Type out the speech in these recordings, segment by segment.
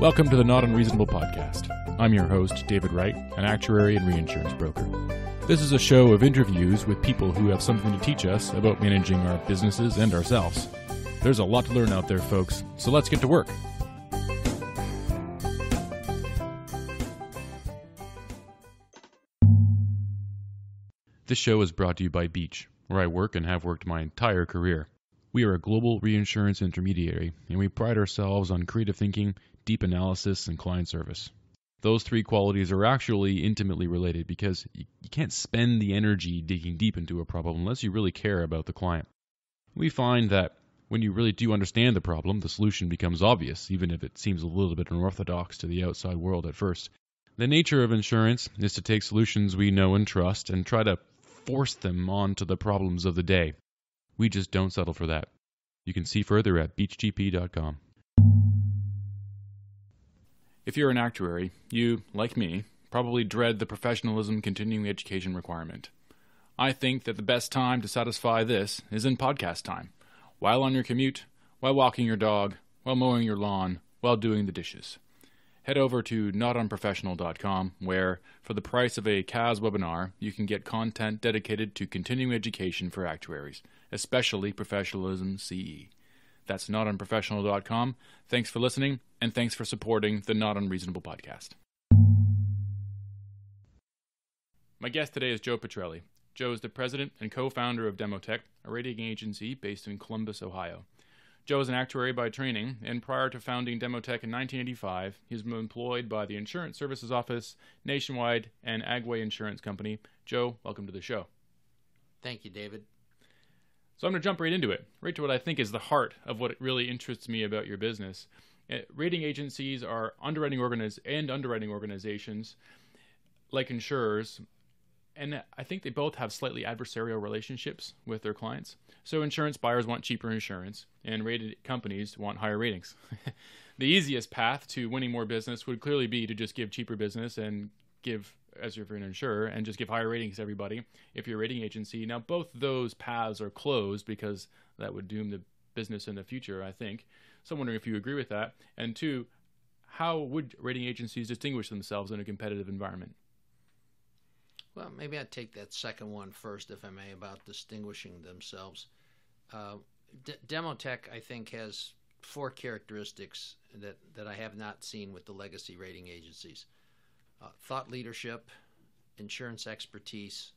Welcome to the Not Unreasonable Podcast. I'm your host, David Wright, an actuary and reinsurance broker. This is a show of interviews with people who have something to teach us about managing our businesses and ourselves. There's a lot to learn out there, folks, so let's get to work. This show is brought to you by Beach, where I work and have worked my entire career. We are a global reinsurance intermediary, and we pride ourselves on creative thinking, deep analysis, and client service. Those three qualities are actually intimately related because you can't spend the energy digging deep into a problem unless you really care about the client. We find that when you really do understand the problem, the solution becomes obvious, even if it seems a little bit unorthodox to the outside world at first. The nature of insurance is to take solutions we know and trust and try to force them onto the problems of the day. We just don't settle for that. You can see further at beachgp.com. If you're an actuary, you, like me, probably dread the professionalism continuing education requirement. I think that the best time to satisfy this is in podcast time, while on your commute, while walking your dog, while mowing your lawn, while doing the dishes. Head over to notunprofessional.com where, for the price of a CAS webinar, you can get content dedicated to continuing education for actuaries, especially Professionalism CE. That's notunprofessional.com. Thanks for listening, and thanks for supporting the Not Unreasonable Podcast. My guest today is Joe Petrelli. Joe is the president and co-founder of Demotech, a rating agency based in Columbus, Ohio. Joe is an actuary by training, and prior to founding Demotech in 1985, he was employed by the Insurance Services Office, Nationwide, and Agway Insurance Company. Joe, welcome to the show. Thank you, David. So I'm going to jump right into it, right to what I think is the heart of what really interests me about your business. Rating agencies are underwriting organizations like insurers, and I think they both have slightly adversarial relationships with their clients. So insurance buyers want cheaper insurance, and rated companies want higher ratings. The easiest path to winning more business would clearly be to just give cheaper business and give, as if you're an insurer, and just give higher ratings to everybody if you're a rating agency. Now, both those paths are closed because that would doom the business in the future, I think. So I'm wondering if you agree with that. And two, how would rating agencies distinguish themselves in a competitive environment? Well, maybe I'd take that second one first, if I may, about distinguishing themselves. Demotech, I think, has four characteristics that I have not seen with the legacy rating agencies. Thought leadership, insurance expertise,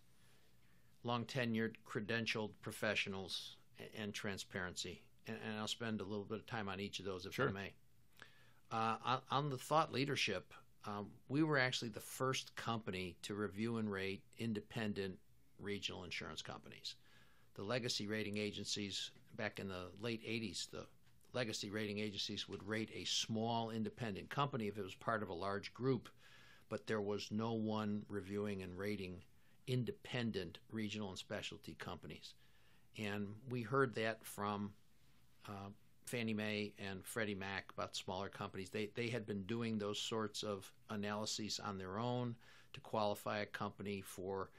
long-tenured, credentialed professionals, and transparency. And I'll spend a little bit of time on each of those, if I may. On the thought leadership, we were actually the first company to review and rate independent regional insurance companies. The legacy rating agencies, back in the late 80s, the legacy rating agencies would rate a small independent company if it was part of a large group, but there was no one reviewing and rating independent regional and specialty companies. And we heard that from Fannie Mae and Freddie Mac about smaller companies. They had been doing those sorts of analyses on their own to qualify a company for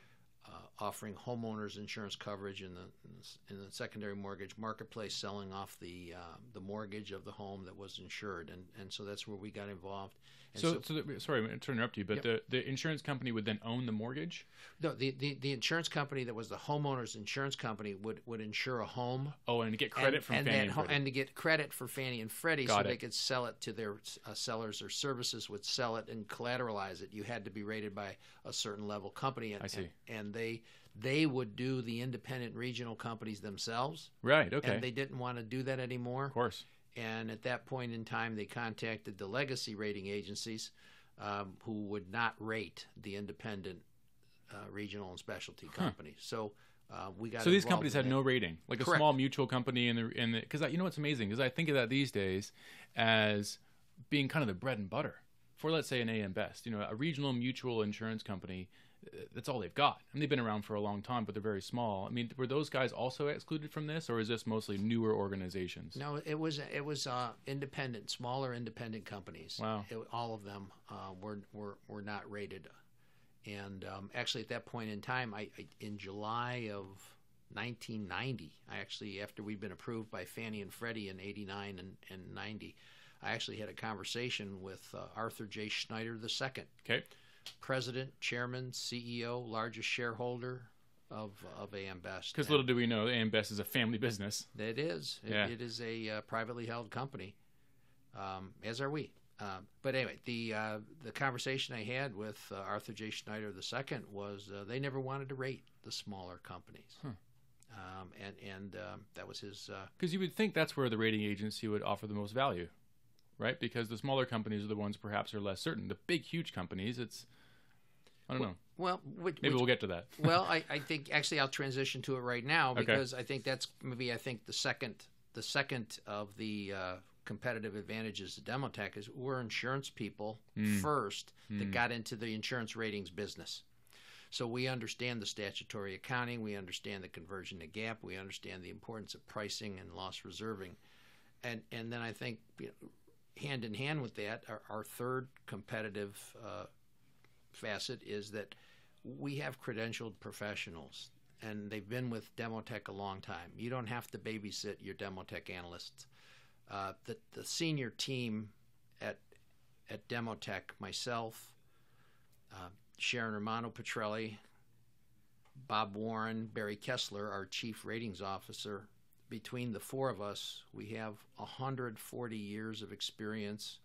offering homeowners insurance coverage in the secondary mortgage marketplace, selling off the mortgage of the home that was insured, and so that's where we got involved. And Sorry to interrupt you, but yep. The insurance company would then own the mortgage? No, the insurance company that was the homeowner's insurance company would insure a home. Oh, and to get credit from Fannie and Freddie. And to get credit for Fannie and Freddie they could sell it to their sellers or services would sell it and collateralize it. You had to be rated by a certain level company. And, I see. And they would do the independent regional companies themselves. Right, okay. And they didn't want to do that anymore. Of course. And at that point in time, they contacted the legacy rating agencies who would not rate the independent regional and specialty companies. So we got. So these companies had no rating, like Correct. A small mutual company because you know what's amazing is I think of that these days as being kind of the bread and butter for, let's say, an AM Best. A regional mutual insurance company. That's all they've got. And they've been around for a long time, but they're very small. I mean, were those guys also excluded from this, or is this mostly newer organizations? No, it was independent, smaller independent companies. Wow. All of them were not rated. And actually, at that point in time, in July of 1990, after we'd been approved by Fannie and Freddie in 89 and 90, I actually had a conversation with Arthur J. Schneider II, Okay. President, Chairman, CEO, largest shareholder of AM Best. Because little do we know, AM Best is a family business. It is. Yeah. It is a privately held company, as are we. But anyway, the conversation I had with Arthur J. Schneider II was they never wanted to rate the smaller companies. Huh. And that was his... Because you would think that's where the rating agency would offer the most value, right? Because the smaller companies are the ones perhaps are less certain. The big, huge companies, I don't know. Well, maybe we'll get to that. Well, I think actually I'll transition to it right now because I think that's maybe the second of the competitive advantages of Demotech is we're insurance people first that got into the insurance ratings business. So we understand the statutory accounting, we understand the conversion to GAAP, we understand the importance of pricing and loss reserving, and then I think hand in hand with that, our third competitive facet is that we have credentialed professionals, and they've been with Demotech a long time. You don't have to babysit your Demotech analysts. The senior team at Demotech, myself, Sharon Romano Petrelli, Bob Warren, Barry Kessler, our chief ratings officer, between the four of us, we have 140 years of experience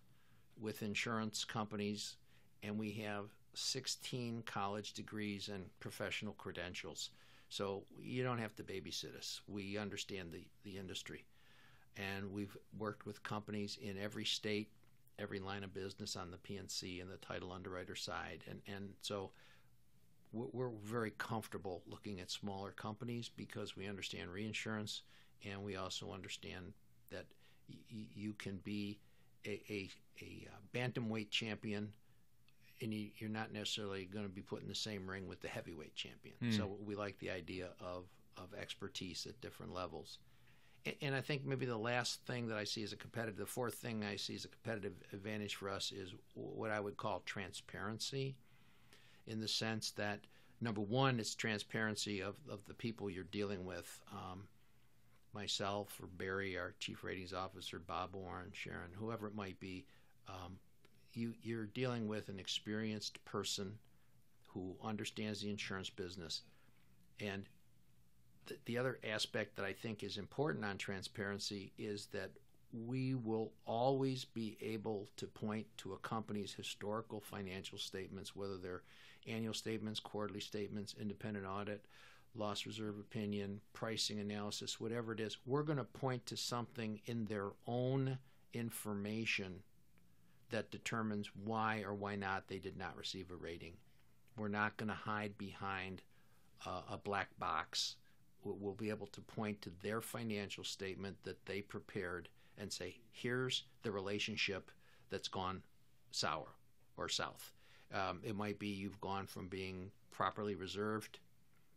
with insurance companies, and we have 16 college degrees and professional credentials. So you don't have to babysit us. We understand the industry. And we've worked with companies in every state, every line of business on the P&C and the title underwriter side. And so we're very comfortable looking at smaller companies because we understand reinsurance, and we also understand that you can be a bantamweight champion, and you're not necessarily going to be put in the same ring with the heavyweight champion. So we like the idea of expertise at different levels. And I think maybe the last thing that I see as the fourth thing I see as a competitive advantage for us is what I would call transparency, in the sense that, number one, it's transparency of the people you're dealing with. Myself or Barry, our chief ratings officer, Bob Warren, Sharon, whoever it might be, you're dealing with an experienced person who understands the insurance business. And the other aspect that I think is important on transparency is that we will always be able to point to a company's historical financial statements, whether they're annual statements, quarterly statements, independent audit, loss reserve opinion, pricing analysis, whatever it is. We're going to point to something in their own information that determines why or why not they did not receive a rating. We're not going to hide behind a black box. We'll be able to point to their financial statement that they prepared and say, here's the relationship that's gone sour or south. It might be you've gone from being properly reserved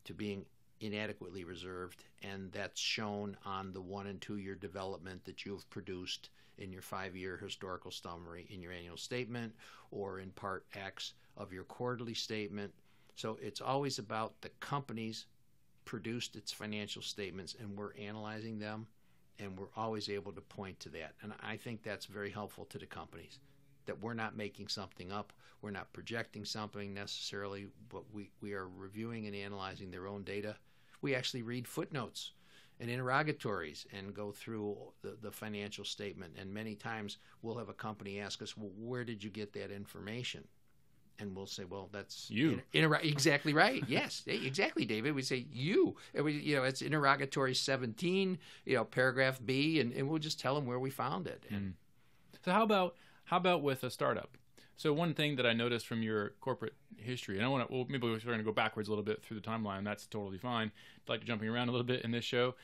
to being inadequately reserved, and that's shown on the 1 and 2 year development that you've produced in your 5-year historical summary in your annual statement or in Part X of your quarterly statement. So it's always about the company's produced its financial statements, and we're analyzing them, and we're always able to point to that. And I think that's very helpful to the companies, that we're not making something up, we're not projecting something necessarily, but we are reviewing and analyzing their own data. We actually read footnotes and interrogatories and go through the financial statement, and many times we'll have a company ask us, well, where did you get that information? And we'll say, well, that's you. Exactly right. Yes, exactly, David. We say you. And it's interrogatory 17, paragraph B, and we'll just tell them where we found it. And so how about with a startup? So one thing that I noticed from your corporate history, and maybe we're going to go backwards a little bit through the timeline. That's totally fine. I'd like jumping around a little bit in this show.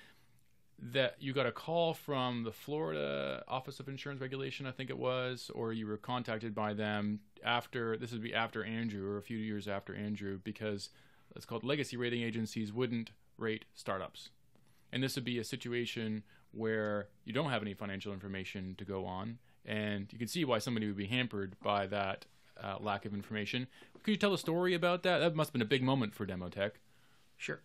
That you got a call from the Florida Office of Insurance Regulation, I think it was, or you were contacted by them this would be after Andrew or a few years after Andrew, because it's called legacy rating agencies wouldn't rate startups. And this would be a situation where you don't have any financial information to go on, and you can see why somebody would be hampered by that lack of information. Could you tell a story about that? That must have been a big moment for Demotech. Sure.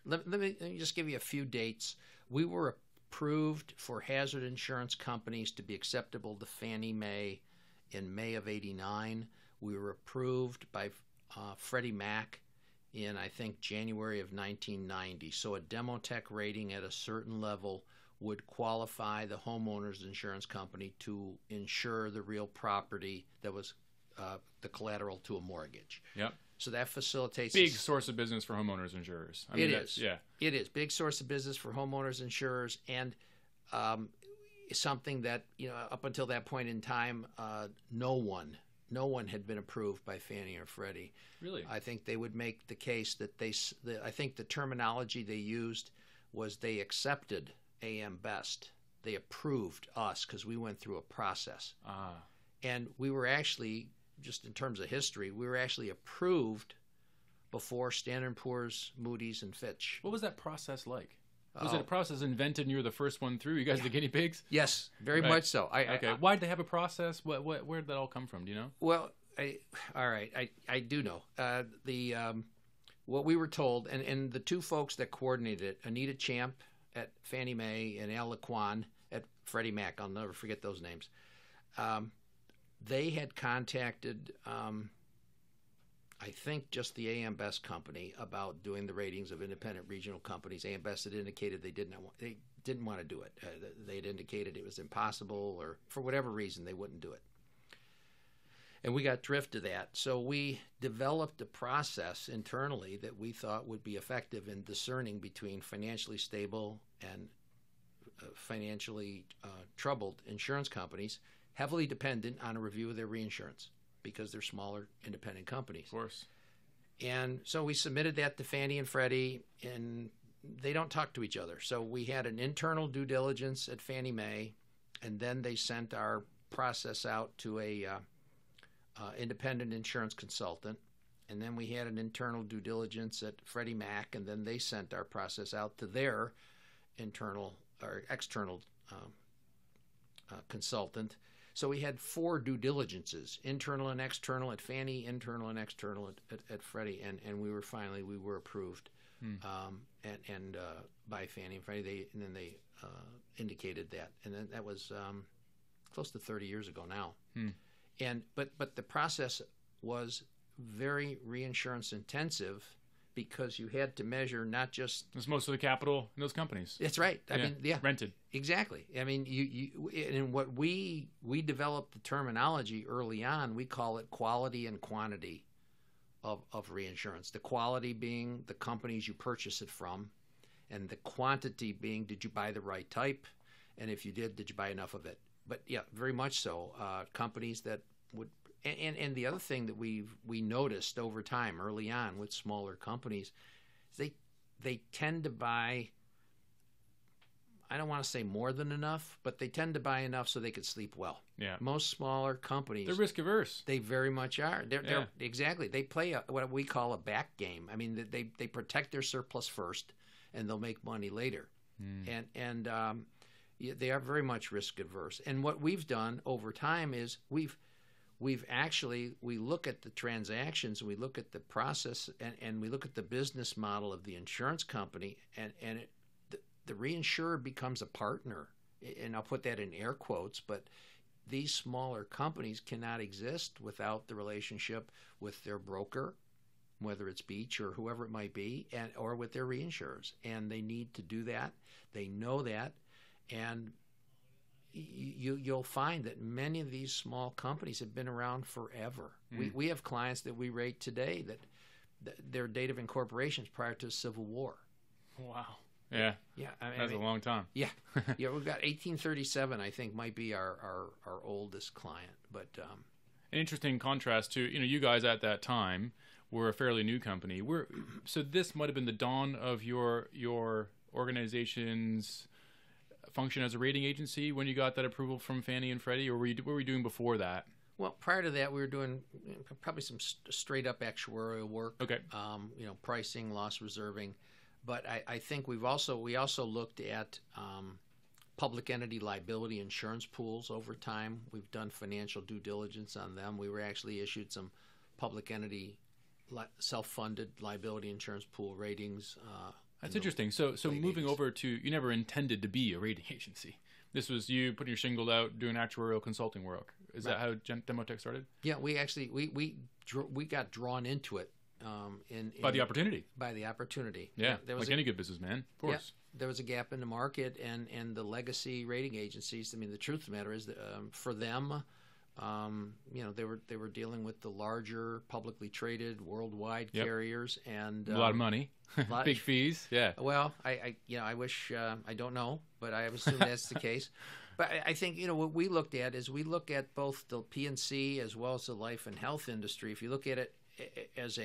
Let me just give you a few dates. We were approved for hazard insurance companies to be acceptable to Fannie Mae in May of '89. We were approved by Freddie Mac in, I think, January of 1990. So a Demotech rating at a certain level would qualify the homeowners insurance company to insure the real property that was the collateral to a mortgage. Yep. So that facilitates big source of business for homeowners insurers. It is. It is big source of business for homeowners insurers, and something that, up until that point in time, no one had been approved by Fannie or Freddie. Really? I think they would make the case that I think the terminology they used was they accepted AM Best. They approved us because we went through a process. And we were actually, just in terms of history, we were actually approved before Standard & Poor's, Moody's, and Fitch. What was that process like? Was it a process invented and you were the first one through? You guys the guinea pigs? Yes, very much so. Why did they have a process? Where did that all come from? Do you know? Well, all right, I do know. What we were told, and the two folks that coordinated it, Anita Champ at Fannie Mae and Al Laquan at Freddie Mac, I'll never forget those names. They had contacted, I think, just the AM Best company about doing the ratings of independent regional companies. AM Best had indicated they didn't want to do it. They had indicated it was impossible, or for whatever reason they wouldn't do it. And we got drift to that. So we developed a process internally that we thought would be effective in discerning between financially stable and financially troubled insurance companies, heavily dependent on a review of their reinsurance because they're smaller independent companies. Of course. And so we submitted that to Fannie and Freddie, and they don't talk to each other. So we had an internal due diligence at Fannie Mae, and then they sent our process out to a independent insurance consultant, and then we had an internal due diligence at Freddie Mac, and then they sent our process out to their internal or external consultant. So we had 4 due diligences, internal and external at Fannie, internal and external at Freddie, and we were approved, and by Fannie and Freddie, and then they indicated that, and then that was close to 30 years ago now. But the process was very reinsurance intensive because you had to measure not just... It's most of the capital in those companies. That's right. I mean, rented. Exactly. I mean, and what we developed the terminology early on, we call it quality and quantity of reinsurance. The quality being the companies you purchase it from, and the quantity being, did you buy the right type? And if you did you buy enough of it? But yeah, very much so. Companies that would... And the other thing that we noticed over time, early on with smaller companies, is they tend to buy, I don't want to say more than enough, but they tend to buy enough so they could sleep well. Yeah. Most smaller companies, they're risk averse. They very much are. They're exactly. They play what we call a back game. I mean, they protect their surplus first, and they'll make money later. And they are very much risk adverse. And what we've done over time is we look at the transactions, we look at the process, and we look at the business model of the insurance company, and the reinsurer becomes a partner. And I'll put that in air quotes, but these smaller companies cannot exist without the relationship with their broker, whether it's Beach or whoever it might be, or with their reinsurers. And they need to do that. They know that. And you'll find that many of these small companies have been around forever. We have clients that we rate today that their date of incorporation is prior to the Civil War. Wow. Yeah. Yeah. That's a long time. Yeah. Yeah. We've got 1837, I think, might be our oldest client. But an interesting contrast to, you guys at that time were a fairly new company. So this might have been the dawn of your organization's function as a rating agency when you got that approval from Fannie and Freddie, or what were you doing before that? Well, prior to that, we were doing probably some straight up actuarial work. Okay. Pricing, loss reserving, but I think we also looked at public entity liability insurance pools over time. We've done financial due diligence on them. We were actually issued some public entity self-funded liability insurance pool ratings. That's interesting. So moving over to, you never intended to be a rating agency. This was you putting your shingle out, doing actuarial consulting work. Is that how Demotech started? Yeah, we actually we got drawn into it by the opportunity. By the opportunity. Yeah, there was like any good businessman, of course. Yeah, there was a gap in the market, and the legacy rating agencies. I mean, the truth of the matter is that for them, they were dealing with the larger publicly traded worldwide carriers, and a lot of money, big fees. Yeah. Well, I wish I don't know, but I assume that's the case. But I think what we looked at is we look at both the P&C as well as the life and health industry. If you look at it as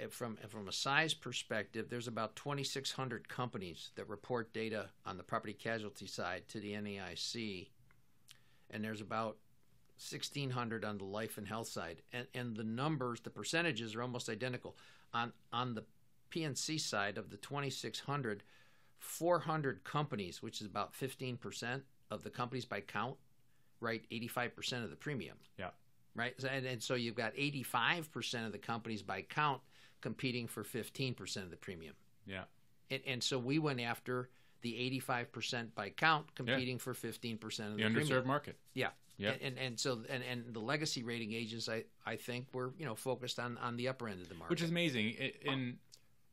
from a size perspective, there's about 2,600 companies that report data on the property casualty side to the NAIC. And there's about 1,600 on the life and health side. And the numbers, the percentages are almost identical. On the P&C side of the 2,600, 400 companies, which is about 15% of the companies by count, write 85% of the premium. Yeah. Right? And so you've got 85% of the companies by count competing for 15% of the premium. Yeah. And so we went after the 85% by count competing for 15% of the underserved premium. market. Yeah. Yeah. And so the legacy rating agents, I think, were focused on the upper end of the market, which is amazing.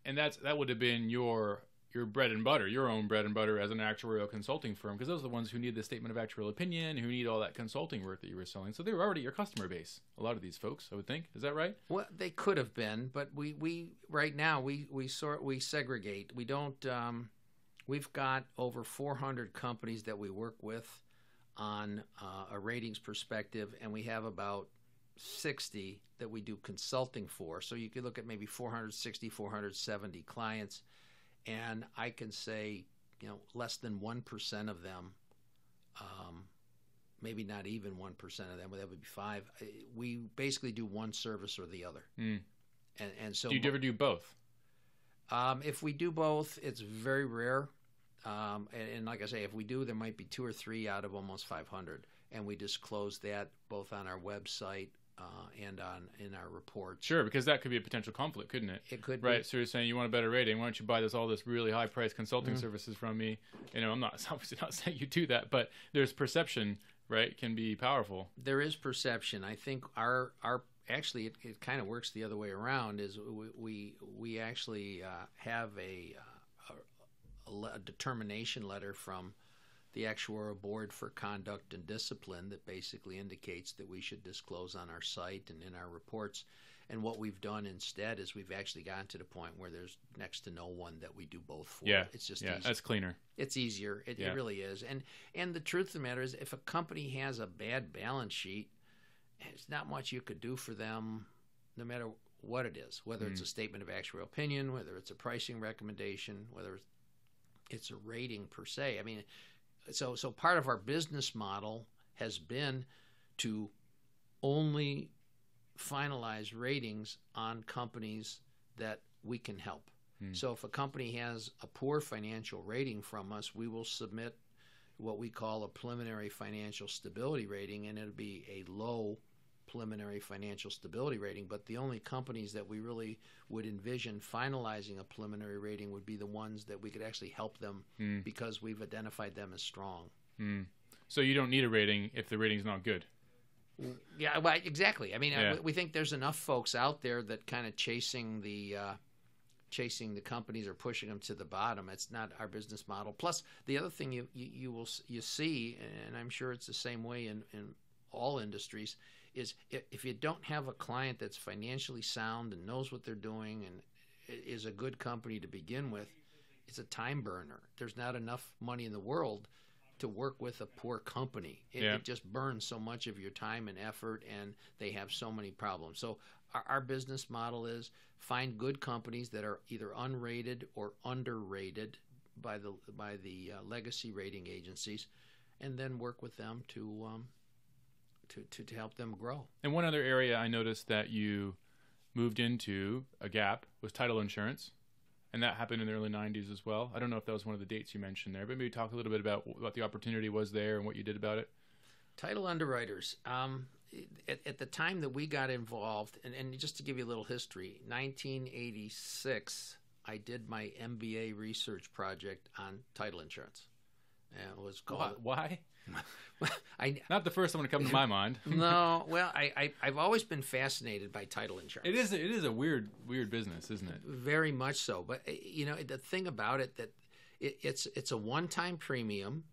And that would have been your bread and butter, your own bread and butter as an actuarial consulting firm, because those are the ones who need the statement of actuarial opinion, who need all that consulting work that you were selling. So they were already your customer base. A lot of these folks, I would think. Is that right? Well, they could have been, but we right now we segregate. We don't. We've got over 400 companies that we work with on a ratings perspective, and we have about 60 that we do consulting for. So you could look at maybe 460, 470 clients, and I can say, less than 1% of them, maybe not even 1% of them, that would be 5. We basically do one service or the other. And so, do you ever do both? If we do both, it's very rare. And like I say, if we do, there might be 2 or 3 out of almost 500. And we disclose that both on our website and in our reports. Sure, because that could be a potential conflict, couldn't it? It could be. Right, so you're saying you want a better rating. Why don't you buy all this really high-priced consulting services from me? I'm obviously not saying you do that, but there's perception, right, can be powerful. There is perception. I think our actually, it kind of works the other way around. Is we actually have a determination letter from the Actuarial Board for Conduct and Discipline that basically indicates that we should disclose on our site and in our reports. And what we've done instead is we've actually gotten to the point where there's next to no one that we do both for. Yeah, it's just easier. That's cleaner. It's easier. It really is. And the truth of the matter is, if a company has a bad balance sheet, there's not much you could do for them, no matter what it is, whether it's a statement of actuarial opinion, whether it's a pricing recommendation, whether it's a rating per se. I mean, so part of our business model has been to only finalize ratings on companies that we can help. So if a company has a poor financial rating from us, we will submit what we call a preliminary financial stability rating, and it'll be a low preliminary financial stability rating. But the only companies that we really would envision finalizing a preliminary rating would be the ones that we could actually help them because we've identified them as strong. So you don't need a rating if the rating's not good. Yeah, well, exactly. I mean, we think there's enough folks out there that kind of chasing the companies or pushing them to the bottom. It's not our business model. Plus, the other thing you see, and I'm sure it's the same way in all industries, is if you don't have a client that's financially sound and knows what they're doing and is a good company to begin with, it's a time burner. There's not enough money in the world to work with a poor company. It just burns so much of your time and effort, and they have so many problems. So our business model is find good companies that are either unrated or underrated by the legacy rating agencies, and then work with them to help them grow. And one other area I noticed that you moved into, a gap, was title insurance. And that happened in the early 90s as well. I don't know if that was one of the dates you mentioned there, but maybe talk a little bit about what the opportunity was there and what you did about it. Title underwriters. At the time that we got involved, and just to give you a little history, 1986, I did my MBA research project on title insurance. And it was called... Why? Not the first one to come to my mind. No, well, I've always been fascinated by title insurance. It is a weird business, isn't it? Very much so. But the thing about it that it's a one-time premium.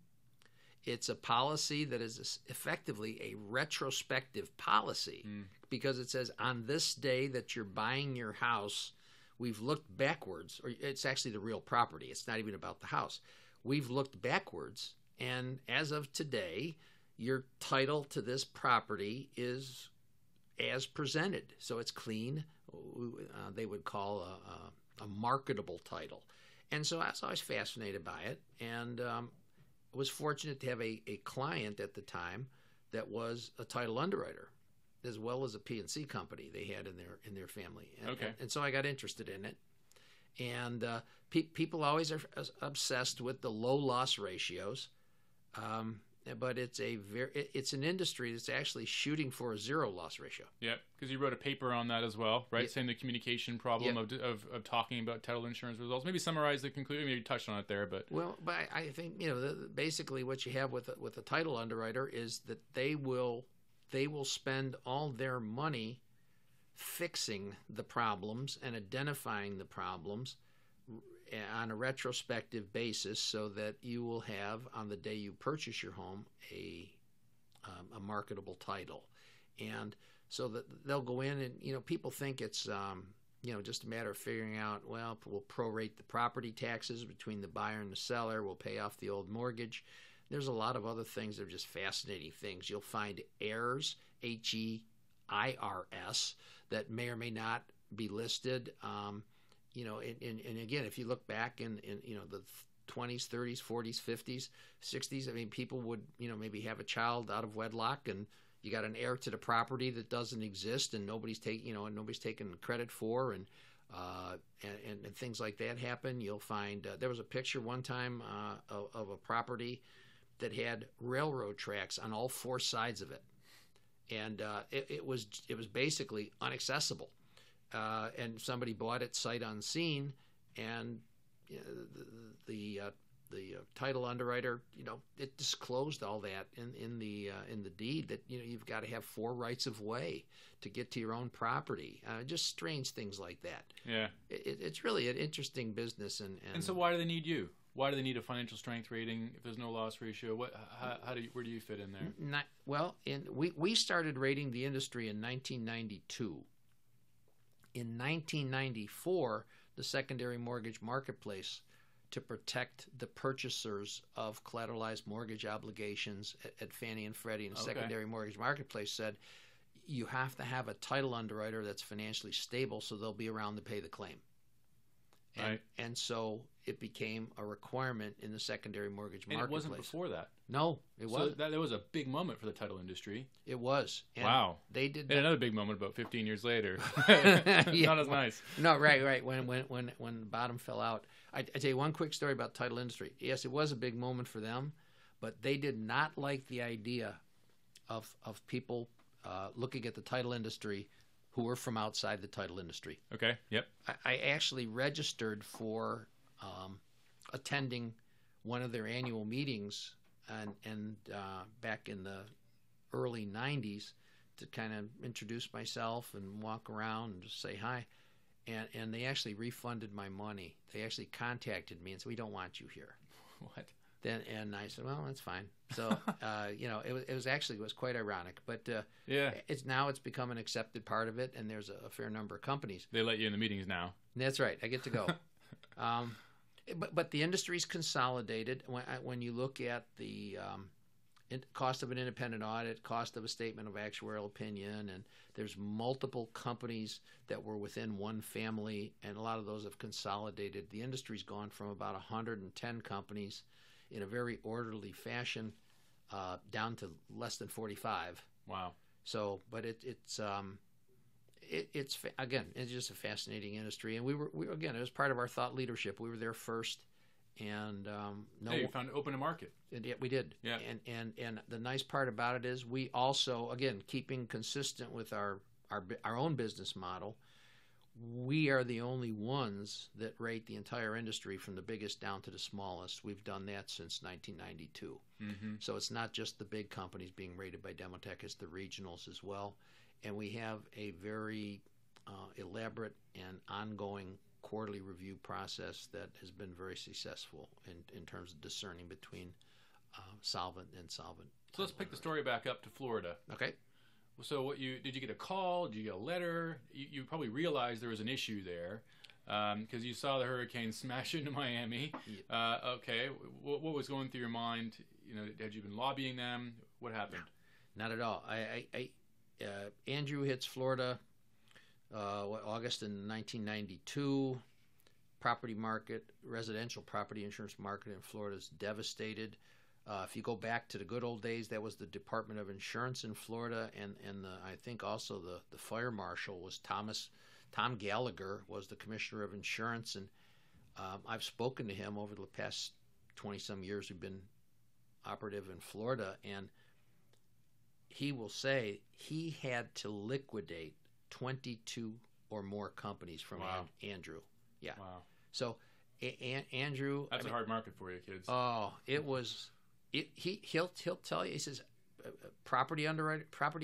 It's a policy that is effectively a retrospective policy because it says on this day that you're buying your house, we've looked backwards, or it's actually the real property. It's not even about the house. We've looked backwards, and as of today, your title to this property is as presented. So it's clean. They would call a marketable title. And so I was always fascinated by it, and was fortunate to have a client at the time that was a title underwriter, as well as a P&C company they had in their family. And so I got interested in it. And people always are obsessed with the low loss ratios, but it's an industry that's actually shooting for a zero loss ratio. Yeah, because you wrote a paper on that as well, right? Saying the communication problem of talking about title insurance results. Maybe summarize the conclusion. Maybe you touched on it there, but I think basically what you have with a title underwriter is that they will spend all their money fixing the problems and identifying the problems on a retrospective basis, so that you will have, on the day you purchase your home, a marketable title. And so that they'll go in and, people think it's, just a matter of figuring out, well, we'll prorate the property taxes between the buyer and the seller, we'll pay off the old mortgage. There's a lot of other things that are just fascinating things. You'll find heirs, HEIRS, that may or may not be listed. And again, if you look back in the 20s, 30s, 40s, 50s, 60s, I mean, people would, maybe have a child out of wedlock, and you got an heir to the property that doesn't exist, and nobody's taking credit for, and things like that happen. You'll find there was a picture one time of a property that had railroad tracks on all four sides of it, and it was basically inaccessible. And somebody bought it sight unseen, and the title underwriter, it disclosed all that in the deed that you've got to have 4 rights of way to get to your own property. Just strange things like that. Yeah, it's really an interesting business. And so why do they need you? Why do they need a financial strength rating if there's no loss ratio? Where do you fit in there? We started rating the industry in 1992. In 1994, the secondary mortgage marketplace, to protect the purchasers of collateralized mortgage obligations at Fannie and Freddie and the secondary mortgage marketplace, said you have to have a title underwriter that's financially stable so they'll be around to pay the claim. And so it became a requirement in the secondary mortgage marketplace. And it wasn't before that? No, it wasn't. So that was a big moment for the title industry. It was. And wow. They did. And another big moment about 15 years later. Not as nice. No, right. When the bottom fell out. I tell you one quick story about the title industry. Yes, it was a big moment for them, but they did not like the idea of people looking at the title industry who were from outside the title industry. Okay, yep. I actually registered for attending one of their annual meetings and back in the early 90s to kind of introduce myself and walk around and just say hi. And they actually refunded my money. They actually contacted me and said, "We don't want you here." What? And I said, "Well, that's fine." So, it was quite ironic, but it's become an accepted part of it, and there's a fair number of companies. They let you in the meetings now. That's right. I get to go. But the industry's consolidated. When you look at the cost of an independent audit, cost of a statement of actuarial opinion, and there's multiple companies that were within one family, and a lot of those have consolidated. The industry's gone from about 110 companies in a very orderly fashion down to less than 45. Wow. So, but it's just a fascinating industry, and we again, it was part of our thought leadership. We were there first, and you found it open to market. And yeah, we did. Yeah. And the nice part about it is we also, again, keeping consistent with our own business model, we are the only ones that rate the entire industry from the biggest down to the smallest. We've done that since 1992. Mm-hmm. So it's not just the big companies being rated by Demotech, it's the regionals as well. And we have a very elaborate and ongoing quarterly review process that has been very successful in terms of discerning between solvent and insolvent. So let's pick the story back up to Florida. Okay. So did you get a call? Did you get a letter? You probably realized there was an issue there because you saw the hurricane smash into Miami. Yeah. Okay. What was going through your mind? Had you been lobbying them? What happened? Not at all. Andrew hits Florida August in 1992. Property market, residential property insurance market in Florida is devastated. If you go back to the good old days, that was the Department of Insurance in Florida, and I think also the fire marshal was Tom Gallagher was the commissioner of insurance, and I've spoken to him over the past 20-some years. We've been operative in Florida, and he will say he had to liquidate 22 or more companies from Andrew. Yeah. Wow. So Andrew, that's a hard market for you, kids. Oh, it was. He'll tell you. He says, property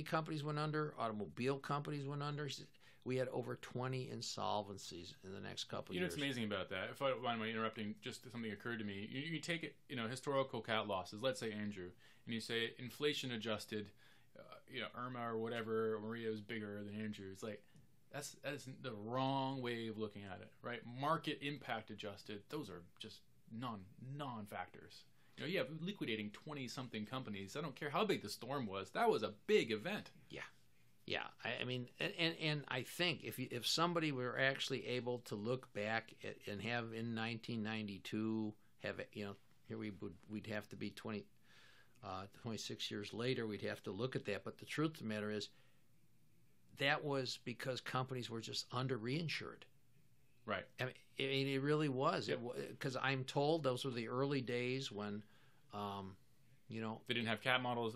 companies went under, automobile companies went under. He says, we had over 20 insolvencies in the next couple of years. What's amazing about that? If I don't mind interrupting, just something occurred to me. You take it, historical cat losses. Let's say Andrew, and you say inflation adjusted, Irma or whatever, Maria was bigger than Andrew. It's like that is the wrong way of looking at it, right? Market impact adjusted. Those are just non-factors. You have liquidating 20-something companies. I don't care how big the storm was. That was a big event. Yeah. I mean, and I think if somebody were actually able to look back and have in 1992 here we'd have to be 26 years later, we'd have to look at that. But the truth of the matter is, that was because companies were just under reinsured. Right. I mean, it really was. Because I'm told those were the early days when, they didn't have cat models.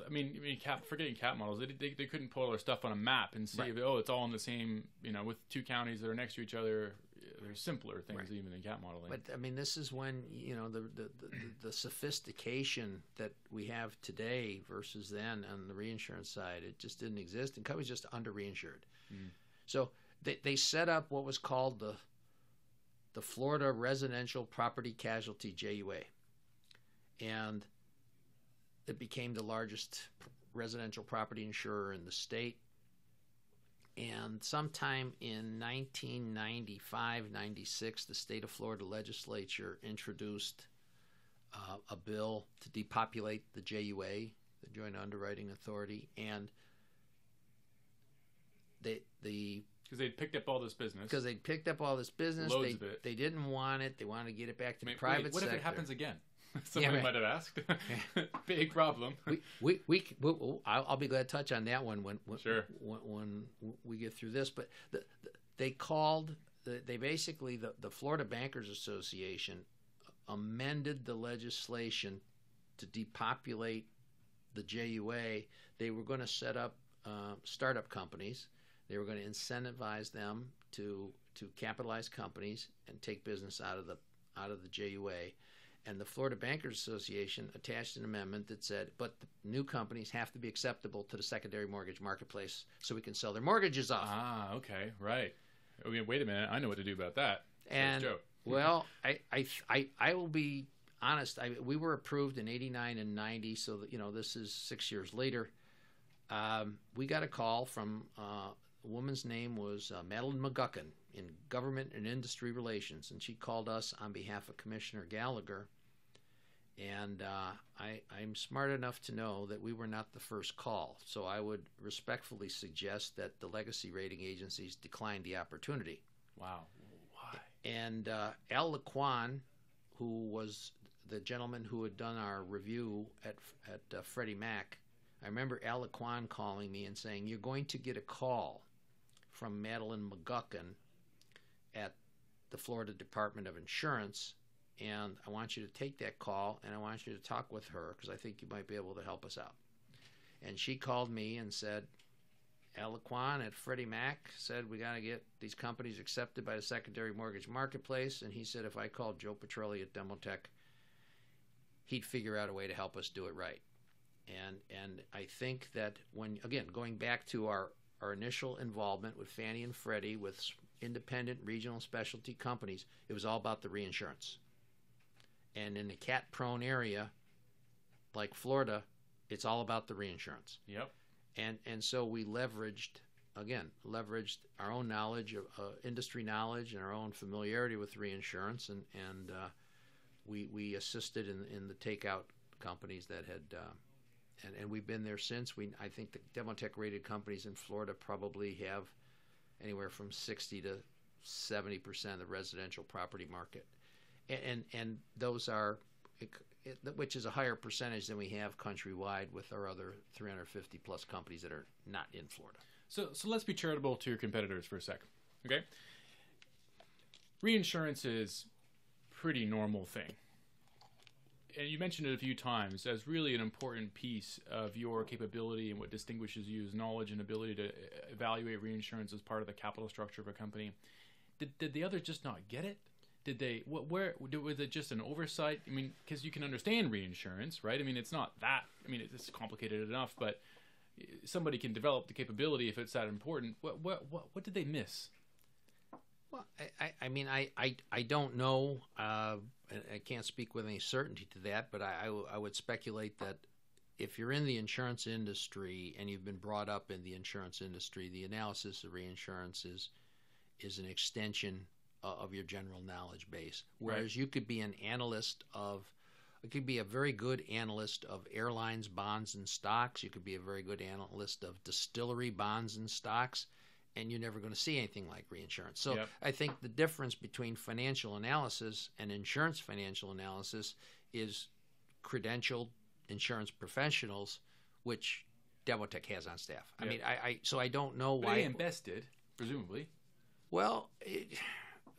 Forgetting cat models, they couldn't pull their stuff on a map and see, right. It's all in the same, with two counties that are next to each other. There's simpler things right. even than cat modeling. But this is when the sophistication that we have today versus then on the reinsurance side, it just didn't exist, and companies just under reinsured. So they set up what was called the Florida Residential Property Casualty JUA, and it became the largest residential property insurer in the state. And sometime in 1995-96, the state of Florida legislature introduced a bill to depopulate the JUA, the Joint Underwriting Authority, and because they'd picked up all this business. Loads of it. They didn't want it. They wanted to get it back to the private sector. What if it happens again? Somebody might have asked. Big problem. I'll be glad to touch on that one when we get through this. But the Florida Bankers Association amended the legislation to depopulate the JUA. They were going to set up startup companies. They were going to incentivize them to capitalize companies and take business out of the JUA. And the Florida Bankers Association attached an amendment that said, but the new companies have to be acceptable to the secondary mortgage marketplace so we can sell their mortgages off. Ah, okay, right. Wait a minute, I know what to do about that. And Joe. Well, I will be honest. We were approved in '89 and '90, so that, this is 6 years later. We got a call from a woman's name was Madeline McGuckin in Government and Industry Relations, and she called us on behalf of Commissioner Gallagher. And I'm smart enough to know that we were not the first call, so I would respectfully suggest that the legacy rating agencies declined the opportunity. Wow. Why? And Al Laquan, who was the gentleman who had done our review at Freddie Mac, I remember Al Laquan calling me and saying, "You're going to get a call from Madeline McGuckin at the Florida Department of Insurance, and I want you to take that call, and I want you to talk with her because I think you might be able to help us out." And she called me and said, Al Laquan at Freddie Mac said we got to get these companies accepted by the secondary mortgage marketplace, and he said if I called Joe Petrelli at Demotech, he'd figure out a way to help us do it right. And I think that when, again, going back to our initial involvement with Fannie and Freddie, with independent regional specialty companies, it was all about the reinsurance. And in a cat-prone area like Florida, it's all about the reinsurance. Yep. And so we leveraged our own knowledge, industry knowledge, and our own familiarity with reinsurance, and we assisted in the takeout companies that had, and we've been there since. I think the Demotech rated companies in Florida probably have anywhere from 60 to 70% of the residential property market, and those are, which is a higher percentage than we have countrywide with our other 350 plus companies that are not in Florida. So let's be charitable to your competitors for a sec, okay? Reinsurance is a pretty normal thing. And you mentioned it a few times as really an important piece of your capability, and what distinguishes you is knowledge and ability to evaluate reinsurance as part of the capital structure of a company. Did the others just not get it? Did they? Was it just an oversight? I mean, because you can understand reinsurance, right? I mean, it's not that. I mean, it's complicated enough, but somebody can develop the capability if it's that important. What did they miss? Well, I don't know. I can't speak with any certainty to that, but I would speculate that if you're in the insurance industry and you've been brought up in the insurance industry, the analysis of reinsurance is an extension of your general knowledge base. Whereas Right. you could be it could be a very good analyst of airlines, bonds, and stocks. You could be a very good analyst of distillery bonds and stocks, and you're never going to see anything like reinsurance. So Yep. I think the difference between financial analysis and insurance financial analysis is credentialed insurance professionals, which Demotech has on staff. I Yep. mean, so I don't know But why. they invested, presumably, Well,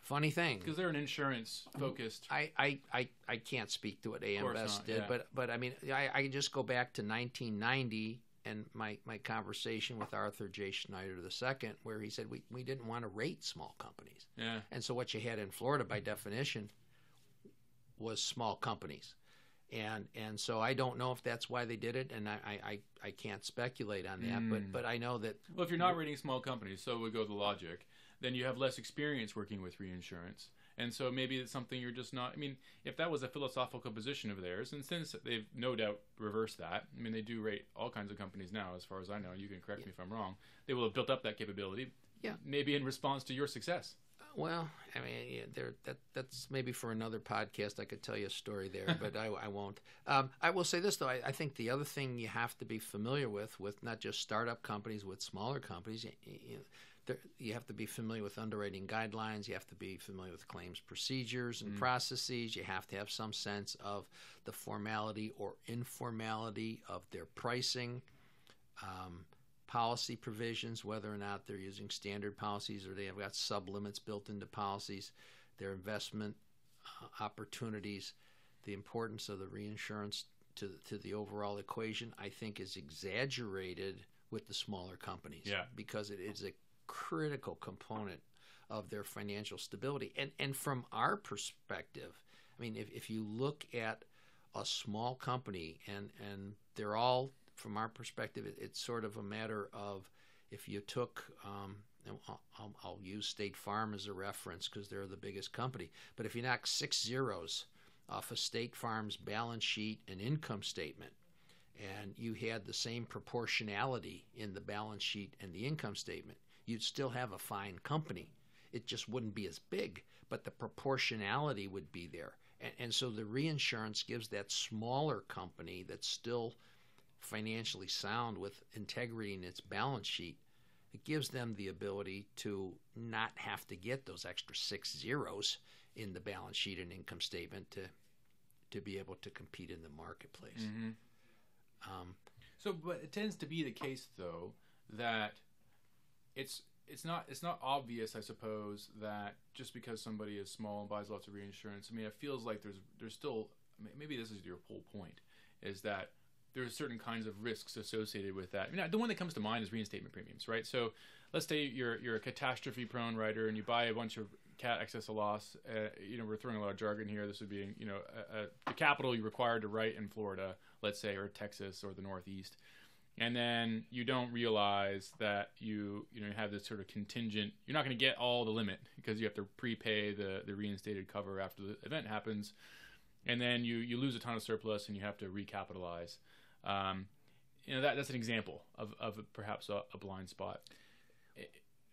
funny thing. because they're an insurance-focused. I can't speak to what AM course Best not, did, yeah. but I mean, I just go back to 1990 and my conversation with Arthur J. Schneider II, where he said we didn't want to rate small companies. Yeah. And so what you had in Florida, by definition, was small companies. And so I don't know if that's why they did it, and I can't speculate on that, but I know that. Well, if you're not rating small companies, so we go the logic, then you have less experience working with reinsurance. And so maybe it's something you're just not. I mean, if that was a philosophical position of theirs, and since they've no doubt reversed that, I mean, they do rate all kinds of companies now, as far as I know. You can correct me if I'm wrong. They will have built up that capability, Yeah. maybe in response to your success. Well, I mean, that's maybe for another podcast. I could tell you a story there, but I won't. I will say this, though. I think the other thing you have to be familiar with not just startup companies, with smaller companies, you have to be familiar with underwriting guidelines. You have to be familiar with claims procedures and processes. You have to have some sense of the formality or informality of their pricing. Policy provisions, whether or not they're using standard policies or they have got sublimits built into policies, their investment opportunities, the importance of the reinsurance to the overall equation, I think is exaggerated with the smaller companies. Yeah. Because it is a critical component of their financial stability. And from our perspective, I mean, if you look at a small company and they're all, from our perspective, it's sort of a matter of, if you took, I'll use State Farm as a reference because they're the biggest company, but if you knock 6 zeros off of State Farm's balance sheet and income statement, and you had the same proportionality in the balance sheet and the income statement, you'd still have a fine company. It just wouldn't be as big, but the proportionality would be there. And so the reinsurance gives that smaller company that's still financially sound with integrity in its balance sheet, it gives them the ability to not have to get those extra 6 zeros in the balance sheet and income statement to be able to compete in the marketplace. Mm-hmm. But it tends to be the case, though, that it's not obvious, I suppose, that just because somebody is small and buys lots of reinsurance, I mean, it feels like there's still, maybe this is your whole point, is that there's certain kinds of risks associated with that. The one that comes to mind is reinstatement premiums, right? So let's say you're a catastrophe-prone writer and you buy a bunch of cat excess of loss. We're throwing a lot of jargon here. This would be, the capital you required to write in Florida, let's say, or Texas or the Northeast. And then you don't realize that you have this sort of contingent. You're not going to get all the limit because you have to prepay the reinstated cover after the event happens. And then you lose a ton of surplus and you have to recapitalize. That's an example of perhaps a blind spot.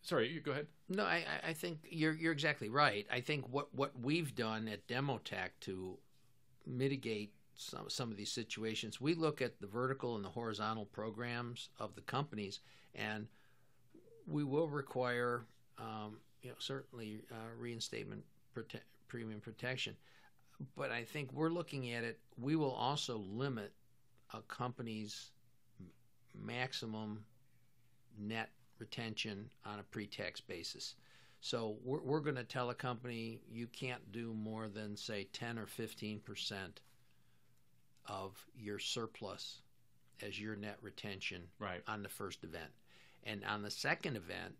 Sorry, you go ahead. No, I think you're exactly right. I think what we've done at Demotech to mitigate some of these situations, we look at the vertical and the horizontal programs of the companies, and we will require certainly reinstatement premium protection. But I think we're looking at it, we will also limit a company's maximum net retention on a pre-tax basis. So we're going to tell a company you can't do more than, say, 10 or 15% of your surplus as your net retention on the first event. And on the second event,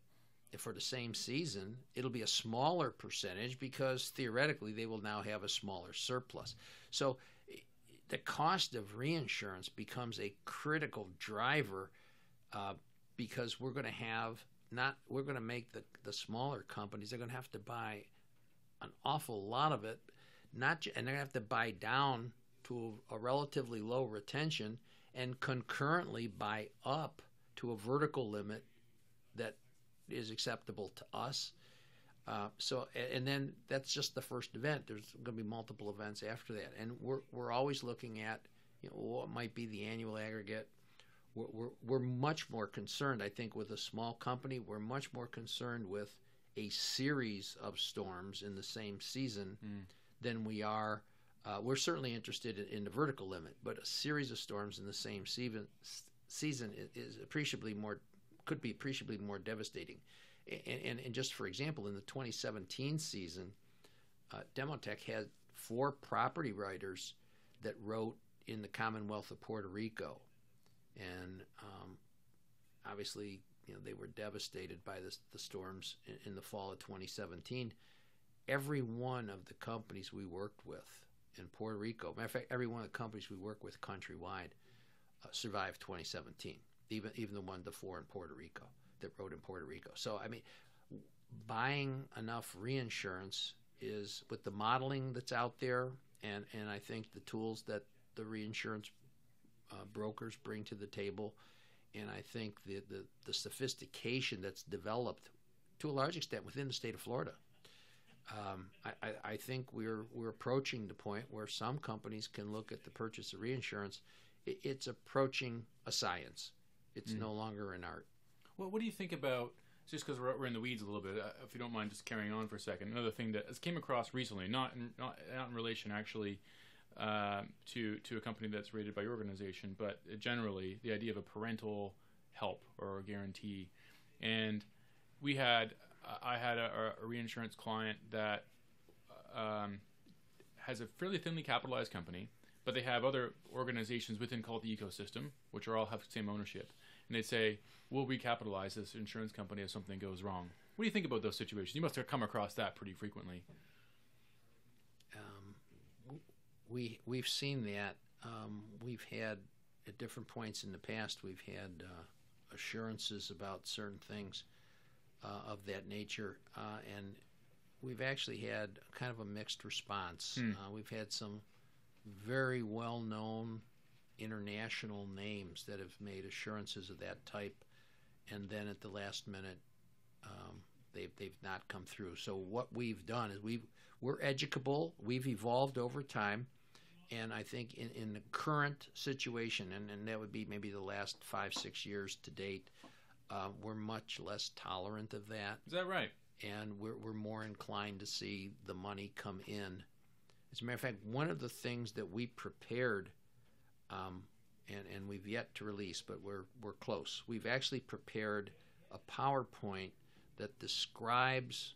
for the same season, it'll be a smaller percentage because theoretically they will now have a smaller surplus. So the cost of reinsurance becomes a critical driver because we're going to make the smaller companies, they're going to have to buy an awful lot of it, and they're going to have to buy down to a relatively low retention and concurrently buy up to a vertical limit that is acceptable to us. And then that's just the first event. There's going to be multiple events after that, and we're always looking at what might be the annual aggregate. We're much more concerned, I think, with a small company. We're much more concerned with a series of storms in the same season than we are. We're certainly interested in the vertical limit, but a series of storms in the same season is could be appreciably more devastating. And just for example, in the 2017 season, Demotech had 4 property writers that wrote in the Commonwealth of Puerto Rico, and obviously, they were devastated by the storms in the fall of 2017. Every one of the companies we worked with in Puerto Rico, matter of fact, every one of the companies we work with countrywide survived 2017. Even the 4 in Puerto Rico that wrote in Puerto Rico. So buying enough reinsurance is, with the modeling that's out there, and I think the tools that the reinsurance brokers bring to the table, and I think the sophistication that's developed to a large extent within the state of Florida. I think we're approaching the point where some companies can look at the purchase of reinsurance. It's approaching a science. It's no longer an art. Well, what do you think about, just because we're in the weeds a little bit, if you don't mind just carrying on for a second, another thing that came across recently, not in relation actually to a company that's rated by your organization, but generally the idea of a parental help or a guarantee. And I had a reinsurance client that has a fairly thinly capitalized company, but they have other organizations within called the ecosystem, which all have the same ownership. And they say, we'll recapitalize this insurance company if something goes wrong. What do you think about those situations? You must have come across that pretty frequently. We've seen that. We've had, at different points in the past, we've had assurances about certain things of that nature. And we've actually had kind of a mixed response. We've had some very well-known international names that have made assurances of that type, and then at the last minute they've not come through. So what we've done is we're educable. We've evolved over time, and I think in the current situation, and that would be maybe the last 5-6 years to date, we're much less tolerant of that. Is that right? And we're more inclined to see the money come in. As a matter of fact, one of the things that we prepared, and we've yet to release, but we're close. We've actually prepared a PowerPoint that describes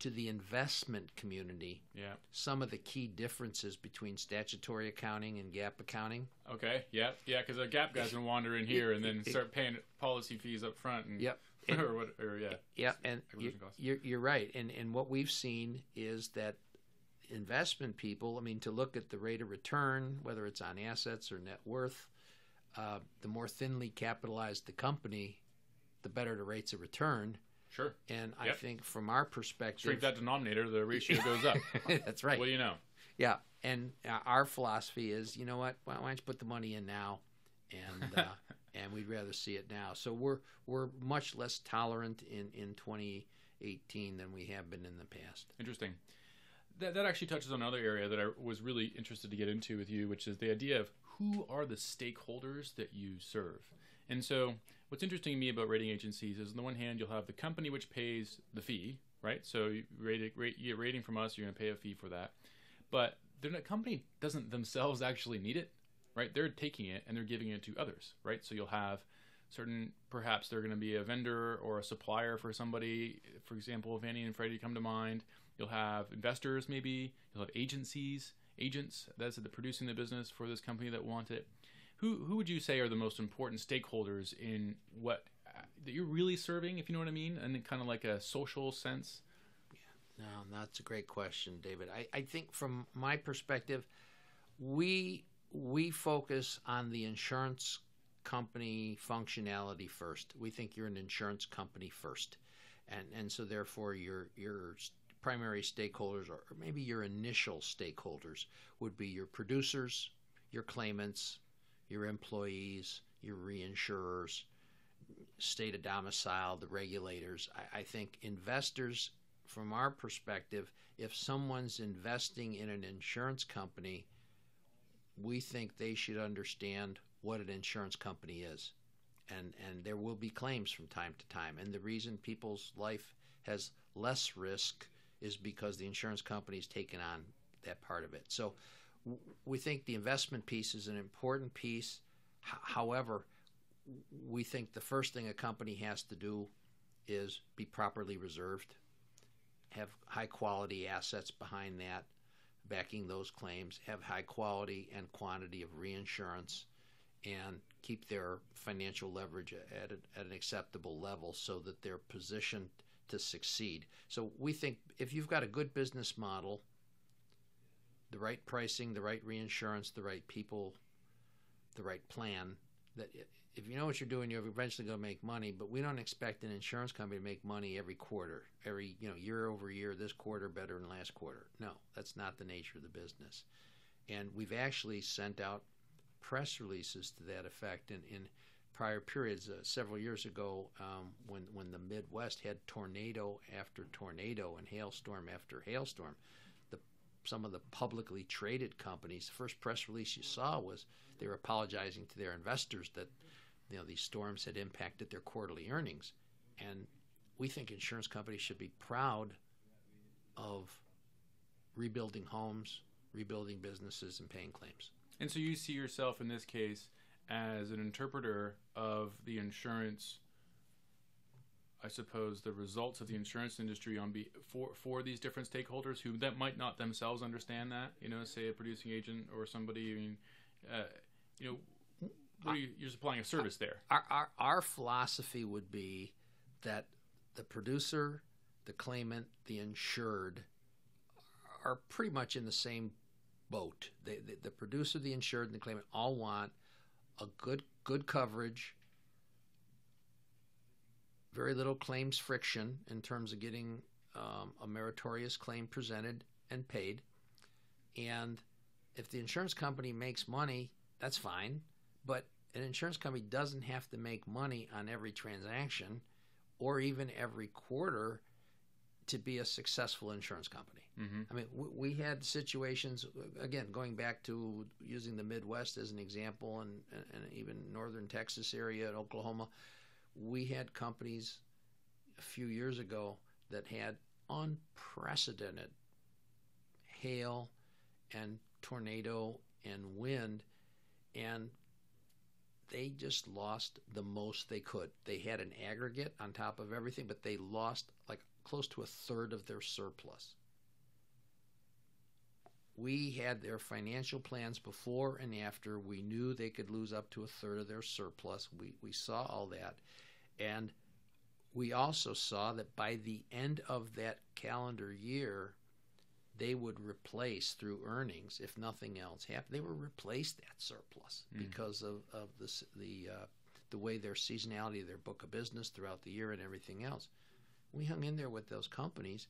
to the investment community some of the key differences between statutory accounting and GAAP accounting. Okay, yeah, because the GAAP guys can wander in here and then start paying policy fees up front. And, and you're right. And what we've seen is that investment people, I mean, to look at the rate of return, whether it's on assets or net worth, the more thinly capitalized the company, the better the rates of return. Sure. And I think from our perspective... Shrink that denominator, the ratio goes up. That's right. What do you know? Yeah. And our philosophy is, you know what, why don't you put the money in now? And and we'd rather see it now. So we're much less tolerant in 2018 than we have been in the past. Interesting. That actually touches on another area that I was really interested to get into with you, which is the idea of who are the stakeholders that you serve. And so what's interesting to me about rating agencies is on the one hand, you'll have the company which pays the fee, right? So you get rating from us, you're going to pay a fee for that. But the company doesn't themselves actually need it, right? They're taking it and they're giving it to others, right? So you'll have perhaps they're going to be a vendor or a supplier for somebody. For example, Fannie and Freddie come to mind. You'll have investors maybe. You'll have agents that's the producing the business for this company that want it. Who would you say are the most important stakeholders in what that you're really serving, if you know what I mean, and in kind of like a social sense? Yeah, no, that's a great question, David. I think from my perspective, we focus on the insurance company functionality first. We think you're an insurance company first, and so therefore your primary stakeholders, or maybe your initial stakeholders, would be your producers, your claimants, your employees, your reinsurers, state of domicile, the regulators. I think investors, from our perspective, if someone's investing in an insurance company, we think they should understand what an insurance company is. And there will be claims from time to time. And the reason people's life has less risk is because the insurance company's taken on that part of it. So we think the investment piece is an important piece. However, we think the first thing a company has to do is be properly reserved, have high-quality assets behind that, backing those claims, have high quality and quantity of reinsurance, and keep their financial leverage at an acceptable level so that they're positioned to succeed. So we think if you've got a good business model, the right pricing, the right reinsurance, the right people, the right plan, that if you know what you're doing, you're eventually going to make money. But we don't expect an insurance company to make money every quarter, year over year, this quarter better than last quarter. No, that's not the nature of the business. And we've actually sent out press releases to that effect in prior periods. Several years ago, when the Midwest had tornado after tornado and hailstorm after hailstorm, some of the publicly traded companies, the first press release you saw was they were apologizing to their investors that these storms had impacted their quarterly earnings. And we think insurance companies should be proud of rebuilding homes, rebuilding businesses, and paying claims. And so you see yourself in this case as an interpreter of the insurance, I suppose, the results of the insurance industry for these different stakeholders who that might not themselves understand that, say a producing agent or somebody. You're supplying a service there. Our philosophy would be that the producer, the claimant, the insured are pretty much in the same boat. The producer, the insured, and the claimant all want a good coverage, very little claims friction in terms of getting a meritorious claim presented and paid. And if the insurance company makes money, that's fine. But an insurance company doesn't have to make money on every transaction or even every quarter to be a successful insurance company. Mm-hmm. I mean, we had situations, again, going back to using the Midwest as an example and even northern Texas area and Oklahoma, we had companies a few years ago that had unprecedented hail and tornado and wind, and they just lost the most they could. They had an aggregate on top of everything, but they lost like close to a third of their surplus. We had their financial plans before and after. We knew they could lose up to a third of their surplus. We saw all that. And we also saw that by the end of that calendar year, they would replace through earnings, if nothing else happened, they would replace that surplus because of the way their seasonality of their book of business throughout the year and everything else. We hung in there with those companies,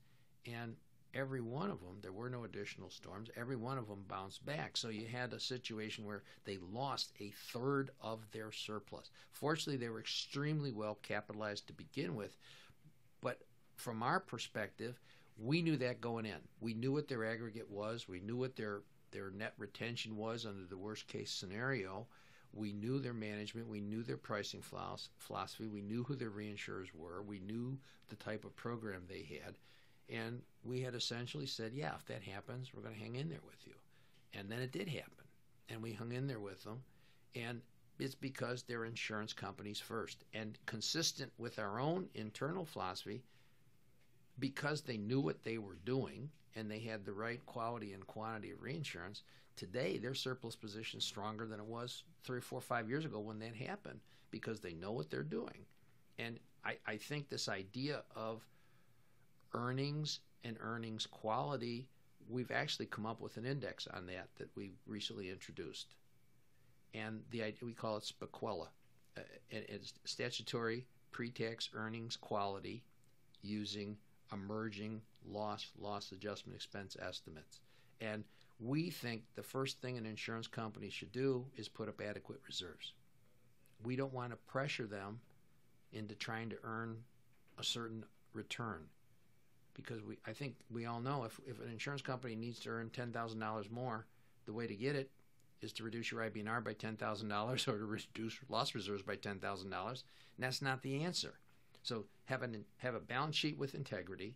and every one of them, there were no additional storms, every one of them bounced back. So you had a situation where they lost a third of their surplus. Fortunately, they were extremely well capitalized to begin with, but from our perspective, we knew that going in. We knew what their aggregate was. We knew what their net retention was under the worst case scenario. We knew their management. We knew their pricing philosophy. We knew who their reinsurers were. We knew the type of program they had. And we had essentially said, yeah, if that happens, we're going to hang in there with you. And then it did happen. And we hung in there with them. And it's because they're insurance companies first. And consistent with our own internal philosophy, because they knew what they were doing and they had the right quality and quantity of reinsurance, today their surplus position is stronger than it was 3 or 4 or 5 years ago when that happened, because they know what they're doing. And I think this idea of earnings and earnings quality, we've actually come up with an index on that we recently introduced. And the idea, we call it SPQUELA. It's statutory pre-tax earnings quality using emerging loss adjustment expense estimates. And we think the first thing an insurance company should do is put up adequate reserves. We don't want to pressure them into trying to earn a certain return, because I think we all know if an insurance company needs to earn $10,000 more, the way to get it is to reduce your IBNR by $10,000 or to reduce loss reserves by $10,000, and that's not the answer. So have a balance sheet with integrity,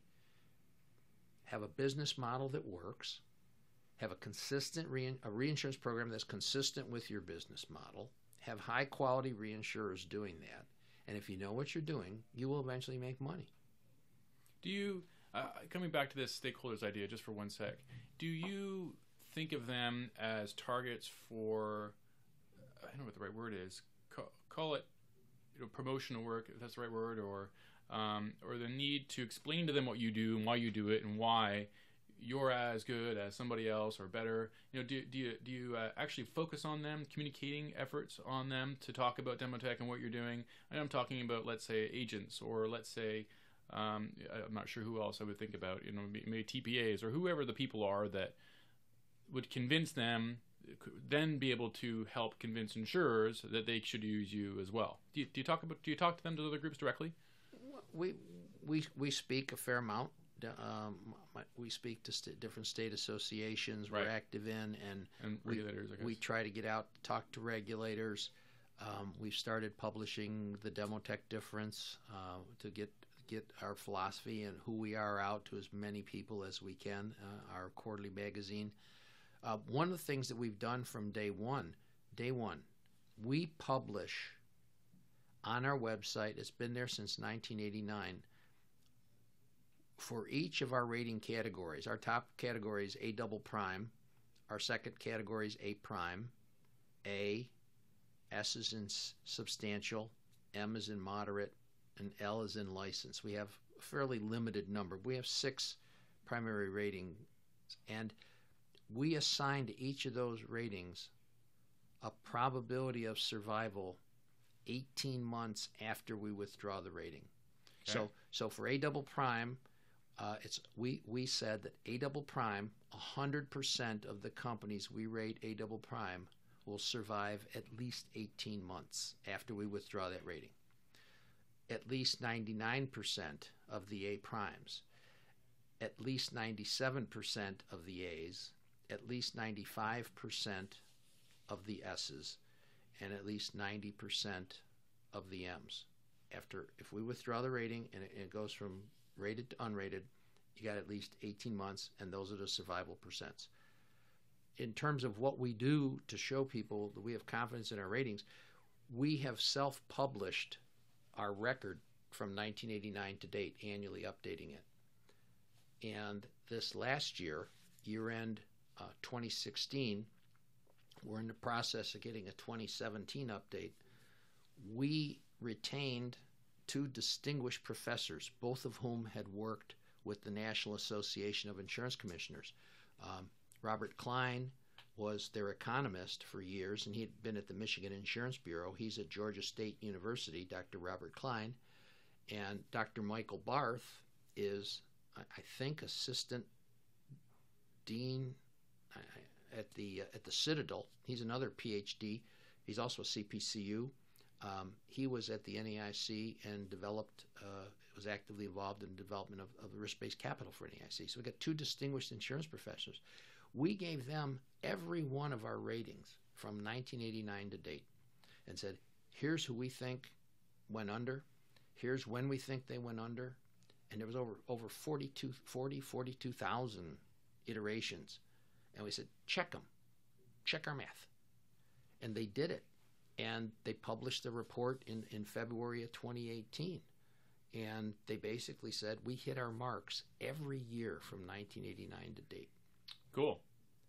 have a business model that works, have a consistent reinsurance program that's consistent with your business model, have high quality reinsurers doing that, and if you know what you're doing, you will eventually make money. Do you, coming back to this stakeholders idea just for one sec, do you think of them as targets for, I don't know what the right word is, call it promotional work, if that's the right word, or the need to explain to them what you do and why you do it and why you're as good as somebody else or better? Do you actually focus on them, communicating efforts on them to talk about Demotech and what you're doing? And I'm talking about, let's say, agents, or let's say, I'm not sure who else I would think about, maybe TPAs or whoever the people are that would convince them, then be able to help convince insurers that they should use you as well. Do you talk to them, to other groups directly? We speak a fair amount. We speak to different state associations we're active in, and regulators. I guess we try to get out, talk to regulators. We've started publishing the Demotech Difference to get our philosophy and who we are out to as many people as we can. Our quarterly magazine. One of the things that we've done from day one, we publish on our website, it's been there since 1989, for each of our rating categories. Our top category is A double prime, our second category is A prime, A, S is in substantial, M is in moderate, and L is in license. We have a fairly limited number. We have 6 primary ratings, and we assign to each of those ratings a probability of survival 18 months after we withdraw the rating. Okay. So for A double prime, we said that A double prime, 100% of the companies we rate A double prime will survive at least 18 months after we withdraw that rating. At least 99% of the A primes, at least 97% of the A's, at least 95% of the S's, and at least 90% of the M's. If we withdraw the rating and it goes from rated to unrated, you got at least 18 months, and those are the survival percents. In terms of what we do to show people that we have confidence in our ratings, we have self-published our record from 1989 to date, annually updating it. And this last year, year-end 2016, we're in the process of getting a 2017 update. We retained 2 distinguished professors, both of whom had worked with the National Association of Insurance Commissioners. Robert Klein was their economist for years, and he'd been at the Michigan Insurance Bureau. He's at Georgia State University, Dr. Robert Klein. And Dr. Michael Barth is, I think, assistant dean at the Citadel. He's another PhD. He's also a CPCU. He was at the NAIC and was actively involved in the development of risk-based capital for NAIC. So we got 2 distinguished insurance professors. We gave them every one of our ratings from 1989 to date and said, here's who we think went under. Here's when we think they went under. And there was over 42,000 iterations. And we said, check them. Check our math. And they did it. And they published the report in February of 2018. And they basically said, we hit our marks every year from 1989 to date. Cool.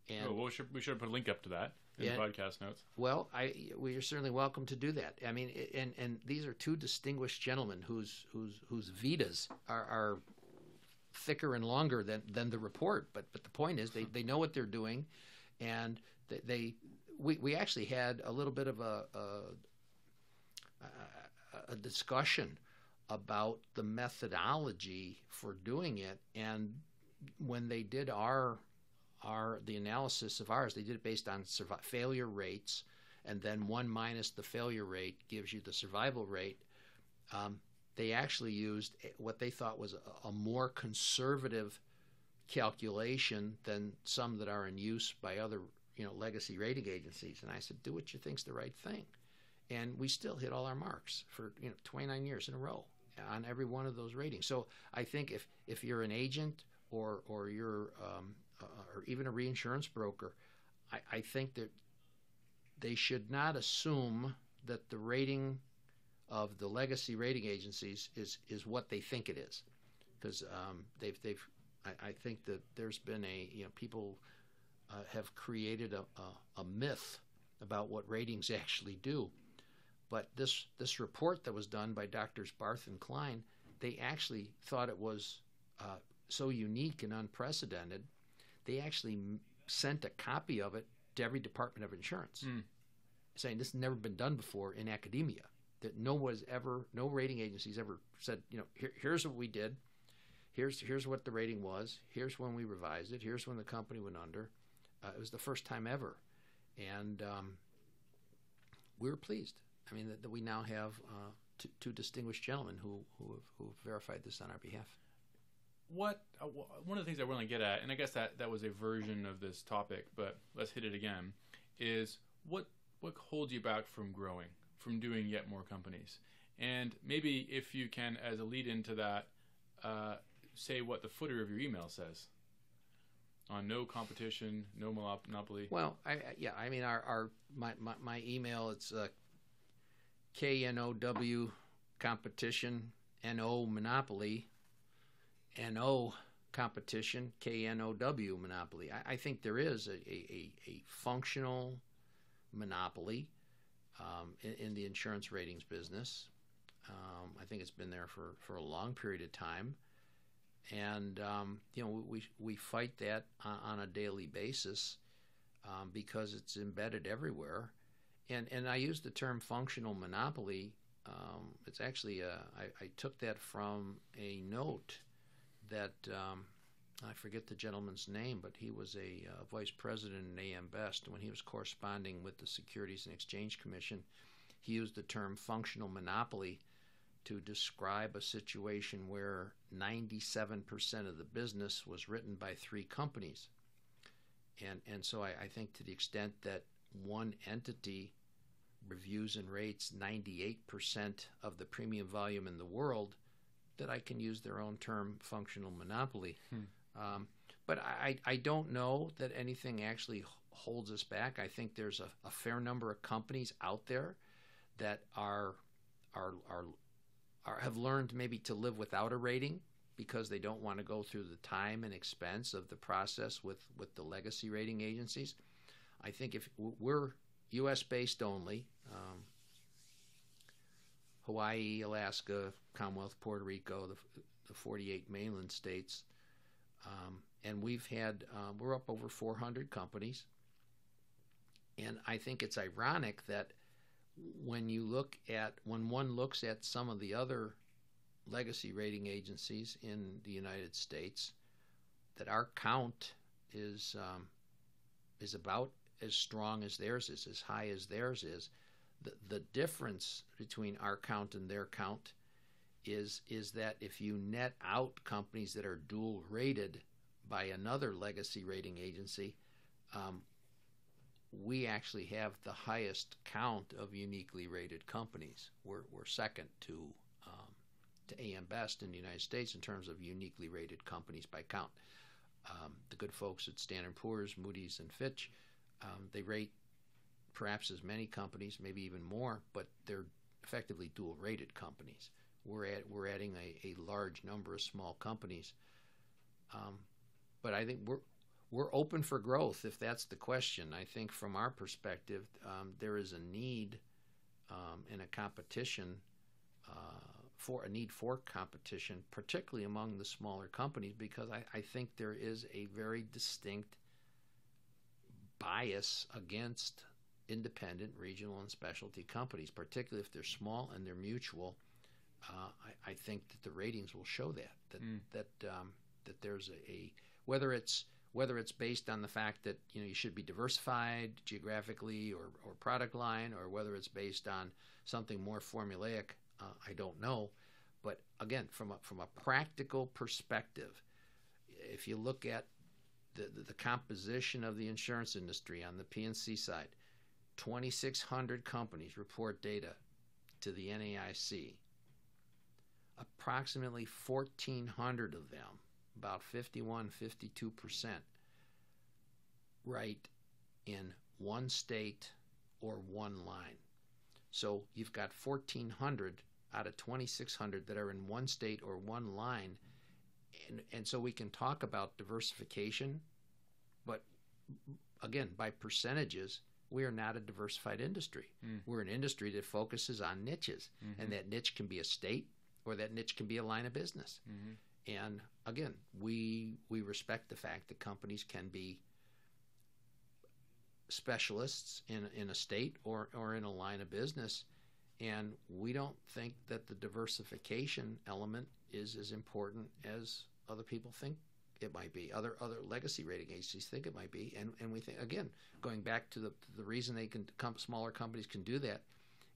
And we should put a link up to that in the podcast notes. Well, we are certainly welcome to do that. I mean, and these are 2 distinguished gentlemen whose vitas are thicker and longer than the report. But the point is, they know what they're doing, and we actually had a little bit of a discussion about the methodology for doing it. And when they did the analysis of ours, they did it based on failure rates, and then 1 minus the failure rate gives you the survival rate. They actually used what they thought was a more conservative calculation than some that are in use by other legacy rating agencies. And I said, do what you think's the right thing. And we still hit all our marks for 29 years in a row on every one of those ratings. So I think if you're an agent or you're or even a reinsurance broker, I think that they should not assume that the rating of the legacy rating agencies is what they think it is, because I think that there's been people have created a myth about what ratings actually do. But this report that was done by Drs. Barth and Klein, they actually thought it was so unique and unprecedented. They actually sent a copy of it to every department of insurance, saying this has never been done before in academia. That no rating agencies ever said, here's what we did, here's what the rating was, here's when we revised it, here's when the company went under. It was the first time ever, and we were pleased. I mean, that we now have 2 distinguished gentlemen who have verified this on our behalf. One of the things I want to get at, and I guess that was a version of this topic, but let's hit it again, is what holds you back from growing, from doing yet more companies? And maybe if you can, as a lead into that, say what the footer of your email says on no competition, no monopoly. Well, I mean, my email, it's KNOW competition, NO monopoly, NO competition, KNOW monopoly. I think there is a functional monopoly in the insurance ratings business. I think it's been there for a long period of time, and we fight that on a daily basis because it's embedded everywhere. And I use the term functional monopoly. It's actually I took that from a note that I forget the gentleman's name, but he was a vice president in AM Best. When he was corresponding with the Securities and Exchange Commission, he used the term functional monopoly to describe a situation where 97% of the business was written by 3 companies. And so I think to the extent that one entity reviews and rates 98% of the premium volume in the world, that I can use their own term, functional monopoly. But I don't know that anything actually holds us back. I think there's a fair number of companies out there that have learned maybe to live without a rating, because they don't want to go through the time and expense of the process with the legacy rating agencies. I think if we're U.S.-based only, Hawaii, Alaska, Commonwealth, Puerto Rico, the 48 mainland states, and we're up over 400 companies. And I think it's ironic that when one looks at some of the other legacy rating agencies in the United States, that our count is about as strong as theirs is, as high as theirs is. The difference between our count and their count is that if you net out companies that are dual rated by another legacy rating agency, we actually have the highest count of uniquely rated companies. We're second to AM Best in the United States in terms of uniquely rated companies by count. The good folks at Standard & Poor's, Moody's, and Fitch, they rate perhaps as many companies, maybe even more, but they're effectively dual-rated companies. We're adding a large number of small companies, but I think we're open for growth if that's the question. I think from our perspective, there is a need and a competition for competition, particularly among the smaller companies, because I think there is a very distinct bias against independent, regional, and specialty companies, particularly if they're small and they're mutual. I think that the ratings will show that there's whether it's based on the fact that you should be diversified geographically or product line, or whether it's based on something more formulaic, I don't know. But again, from a practical perspective, if you look at the composition of the insurance industry on the P&C side, 2,600 companies report data to the NAIC. Approximately 1,400 of them, about 51-52%, write in one state or one line. So you've got 1,400 out of 2,600 that are in one state or one line. And so we can talk about diversification, but again, by percentages, we are not a diversified industry. We're an industry that focuses on niches, and that niche can be a state or that niche can be a line of business. And again, we respect the fact that companies can be specialists in a state or in a line of business, and we don't think that the diversification element is as important as other people think it might be. Other legacy rating agencies think it might be, and we think, again, going back to the reason smaller companies can do that,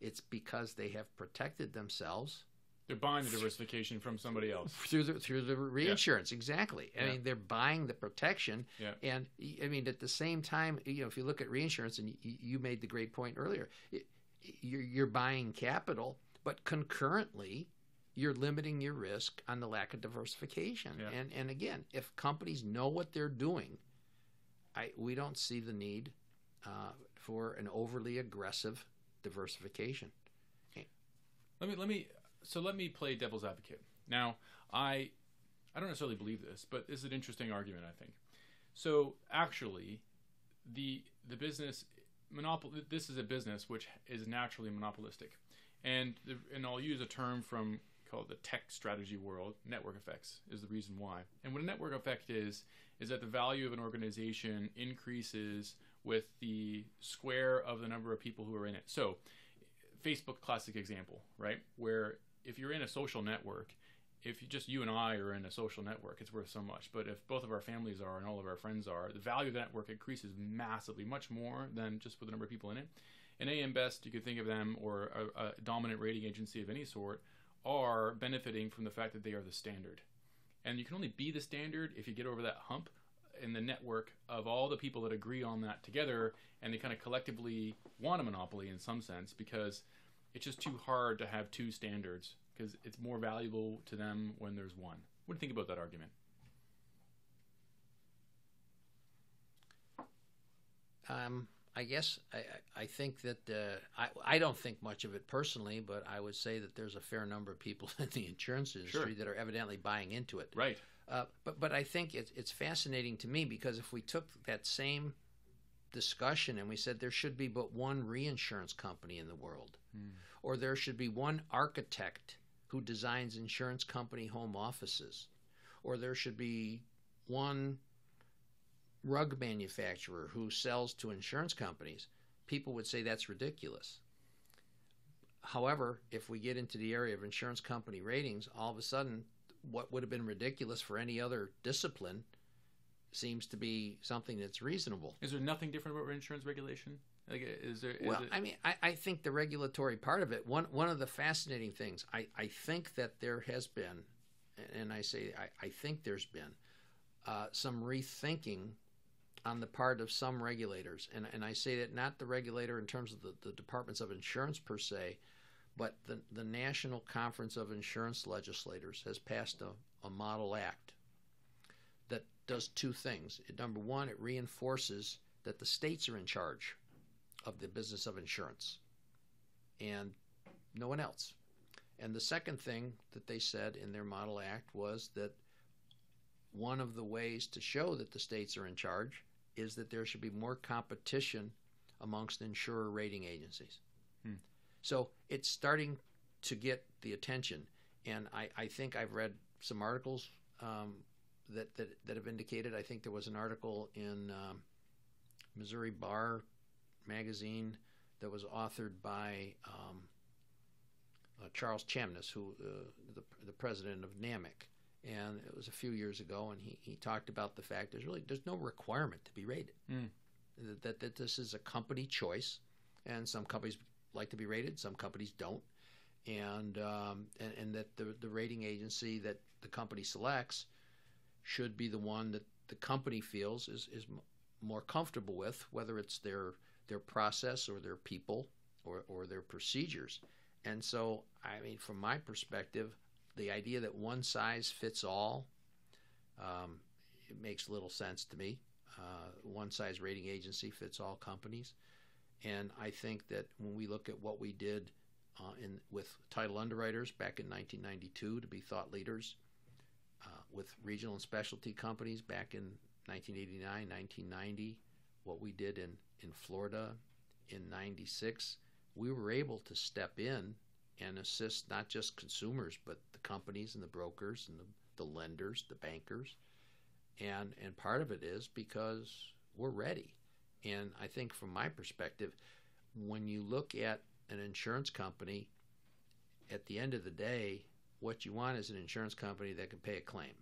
it's because they have protected themselves. They're buying the diversification from somebody else through the reinsurance. Exactly. I mean, they're buying the protection, and I mean, at the same time, if you look at reinsurance, and you made the great point earlier, you're buying capital, but concurrently, you're limiting your risk on the lack of diversification. And again, if companies know what they're doing, we don't see the need for an overly aggressive diversification. Let me play devil's advocate. Now, I don't necessarily believe this, but this is an interesting argument, I think. So actually, the business this is a business which is naturally monopolistic, and I'll use a term from called the tech strategy world. Network effects is the reason why. And what a network effect is that the value of an organization increases with the square of the number of people who are in it. So Facebook, classic example, right? Where if you're in a social network, if you and I are in a social network, it's worth so much. But if both of our families are and all of our friends are, the value of the network increases massively, much more than just with the number of people in it. And AM Best, you could think of them, or a dominant rating agency of any sort, are benefiting from the fact that they are the standard. And you can only be the standard if you get over that hump in the network of all the people that agree on that together, and they kind of collectively want a monopoly in some sense, because it's just too hard to have two standards, because it's more valuable to them when there's one. What do you think about that argument? I guess I think that I don't think much of it personally, but I would say that there's a fair number of people in the insurance industry that are evidently buying into it. Right. But I think it's fascinating to me because if we took that same discussion and we said there should be but one reinsurance company in the world, or there should be one architect who designs insurance company home offices, or there should be one rug manufacturer who sells to insurance companies, people would say that's ridiculous. However, if we get into the area of insurance company ratings, all of a sudden, what would have been ridiculous for any other discipline seems to be something that's reasonable. Is there nothing different about insurance regulation? Like, I think the regulatory part of it, one of the fascinating things, I think that there has been, and I say I think there's been some rethinking on the part of some regulators, and I say that not the regulator in terms of the departments of insurance per se, but the National Conference of Insurance Legislators has passed a model act that does two things. Number one, it reinforces that the states are in charge of the business of insurance and no one else. And the second thing that they said in their model act was that one of the ways to show that the states are in charge is that there should be more competition amongst insurer rating agencies. So it's starting to get the attention. And I think I've read some articles that have indicated, I think there was an article in Missouri Bar magazine that was authored by Charles Chamness, who the president of NAMIC. And it was a few years ago, and he talked about the fact there's no requirement to be rated. That this is a company choice, and some companies like to be rated, some companies don't, and that the rating agency that the company selects should be the one that the company feels is more comfortable with, whether it's their process or their people or their procedures. And so, I mean, from my perspective, the idea that one size fits all, it makes little sense to me. One size rating agency fits all companies. And I think that when we look at what we did with title underwriters back in 1992 to be thought leaders, with regional and specialty companies back in 1989, 1990, what we did in Florida in 96, we were able to step in and assist not just consumers, but the companies and the brokers and the lenders, the bankers. And part of it is because we're ready. And I think from my perspective, when you look at an insurance company, at the end of the day, what you want is an insurance company that can pay a claim.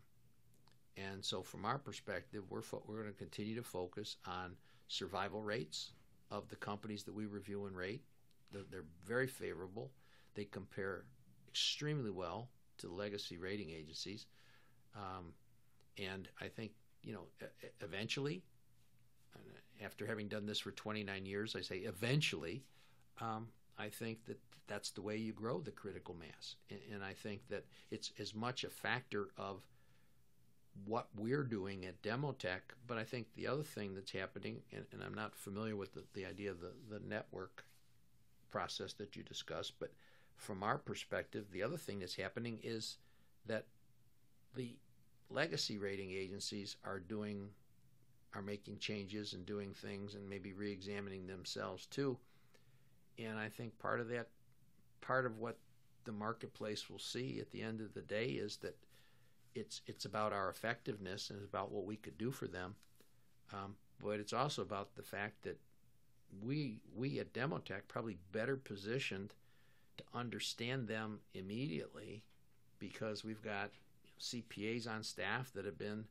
And so from our perspective, we're going to continue to focus on survival rates of the companies that we review and rate. They're very favorable. They compare extremely well to legacy rating agencies. And I think, eventually, after having done this for 29 years, I say eventually, I think that that's the way you grow the critical mass. And I think that it's as much a factor of what we're doing at Demotech, but I think the other thing that's happening, and I'm not familiar with the idea of the network process that you discussed, but from our perspective, the other thing that's happening is that the legacy rating agencies are making changes and doing things and maybe re-examining themselves too. And I think part of what the marketplace will see at the end of the day is that it's about our effectiveness and it's about what we could do for them. But it's also about the fact that we at Demotech probably better positioned to understand them immediately because we've got CPAs on staff that have been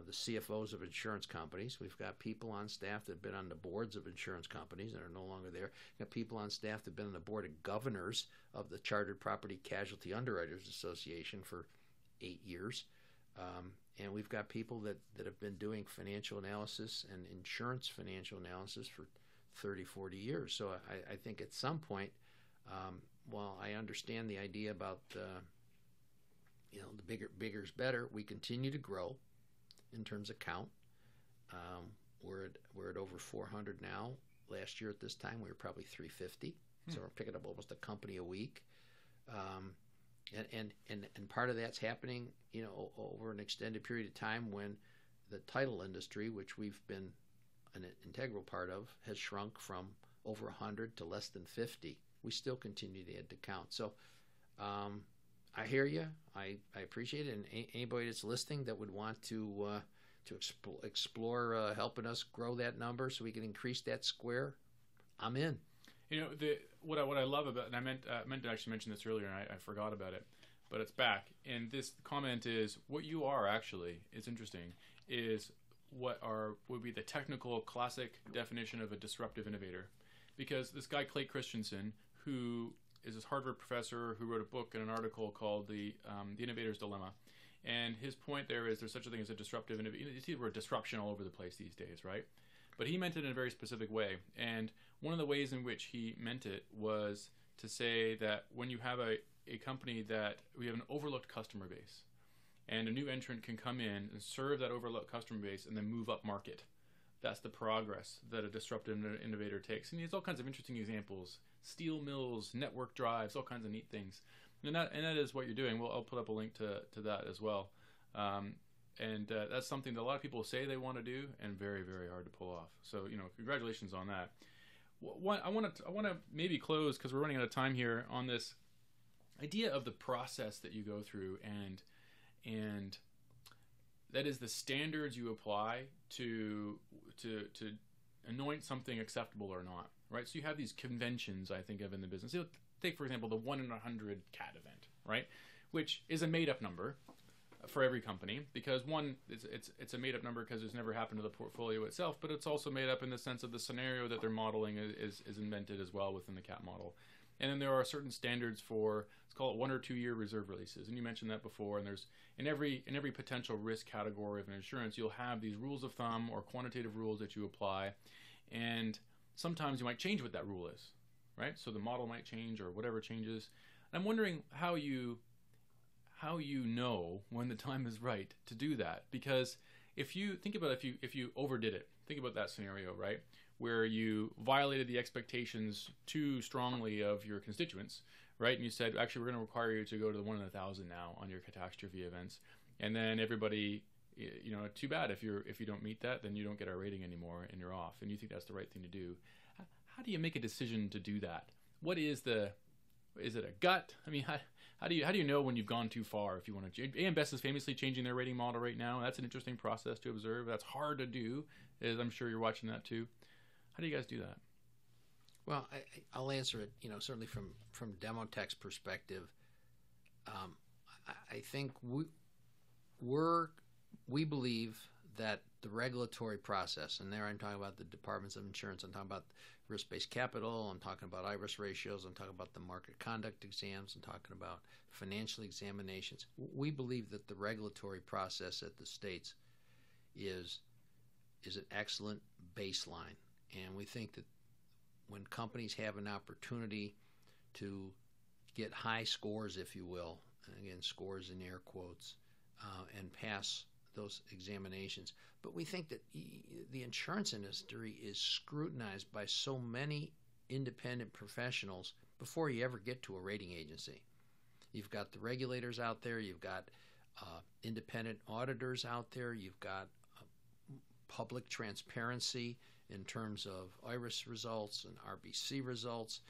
the CFOs of insurance companies. We've got people on staff that have been on the boards of insurance companies and are no longer there. We've got people on staff that have been on the board of governors of the Chartered Property Casualty Underwriters Association for 8 years. And we've got people that have been doing financial analysis and insurance financial analysis for 30, 40 years. So I think at some point, while I understand the idea about the bigger is better, we continue to grow in terms of count. We're at over 400 now, last year at this time, we were probably 350. So we're picking up almost a company a week. And part of that's happening, over an extended period of time when the title industry, which we've been an integral part of, has shrunk from over 100 to less than 50. We still continue to add to count. So I hear you. I appreciate it. And anybody that's listening that would want to explore helping us grow that number so we can increase that square, I'm in. What I love about, and I meant to actually mention this earlier, and I forgot about it, but it's back. And this comment is what you are actually. It's interesting. Is what would be the technical classic definition of a disruptive innovator, because this guy Clay Christensen, who is this Harvard professor who wrote a book and an article called the Innovator's Dilemma, and his point there is there's such a thing as a disruptive innovator. You see the word disruption all over the place these days, right? But he meant it in a very specific way. And one of the ways in which he meant it was to say that when you have a company that we have an overlooked customer base, and a new entrant can come in and serve that overlooked customer base and then move up market. That's the progress that a disruptive innovator takes. And there's all kinds of interesting examples. Steel mills, network drives, all kinds of neat things. And that is what you're doing. Well, I'll put up a link to that as well. And that's something that a lot of people say they want to do, and very, very hard to pull off. So, congratulations on that. I want to maybe close, because we're running out of time here, on this idea of the process that you go through, and that is the standards you apply to anoint something acceptable or not, right? So you have these conventions, I think, of in the business. Take, for example, the 1 in 100 cat event, right? Which is a made-up number for every company, because one, it's a made-up number because it's never happened to the portfolio itself, but it's also made up in the sense of the scenario that they're modeling is invented as well within the cat model. And then there are certain standards for, let's call it 1 or 2 year reserve releases. And you mentioned that before. And there's in every potential risk category of an insurance, you'll have these rules of thumb or quantitative rules that you apply. And sometimes you might change what that rule is, right? So the model might change or whatever changes. And I'm wondering how you know when the time is right to do that. Because if you think about if you overdid it, think about that scenario, right? Where you violated the expectations too strongly of your constituents, right? And you said, actually, we're going to require you to go to the 1 in 1,000 now on your catastrophe events. And then everybody, too bad if you don't meet that, then you don't get our rating anymore and you're off. And you think that's the right thing to do. How do you make a decision to do that? Is it a gut? I mean, how do you know when you've gone too far if you want to change? AM Best is famously changing their rating model right now. That's an interesting process to observe. That's hard to do, as I'm sure you're watching that too. How do you guys do that? Well, I'll answer it. Certainly from Demotech's perspective, I think we believe that the regulatory process, and there I'm talking about the departments of insurance, I'm talking about risk-based capital, I'm talking about IRIS ratios, I'm talking about the market conduct exams, I'm talking about financial examinations. We believe that the regulatory process at the states is an excellent baseline. And we think that when companies have an opportunity to get high scores, if you will, and again, scores in air quotes, and pass those examinations. But we think that the insurance industry is scrutinized by so many independent professionals before you ever get to a rating agency. You've got the regulators out there, you've got independent auditors out there, you've got public transparency in terms of IRIS results and RBC results.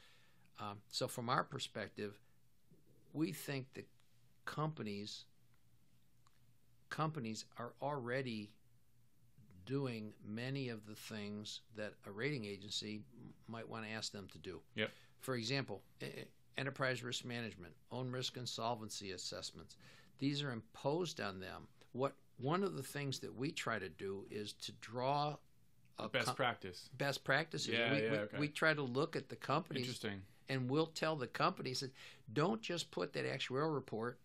So from our perspective, we think that companies are already doing many of the things that a rating agency might want to ask them to do. Yep. For example, enterprise risk management, own risk and solvency assessments. These are imposed on them. One of the things that we try to do is to draw best practices. Yeah, we try to look at the companies. Interesting. And we'll tell the companies that don't just put that actuarial report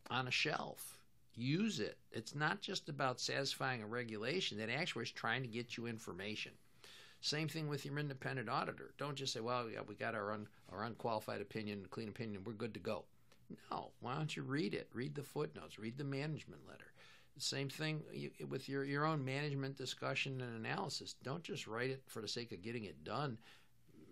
on a shelf. Use it. It's not just about satisfying a regulation. That actuary is trying to get you information. Same thing with your independent auditor. Don't just say, well, yeah, we got our unqualified opinion, clean opinion, we're good to go. No. Why don't you read it? Read the footnotes. Read the management letter. Same thing with your own management discussion and analysis. Don't just write it for the sake of getting it done.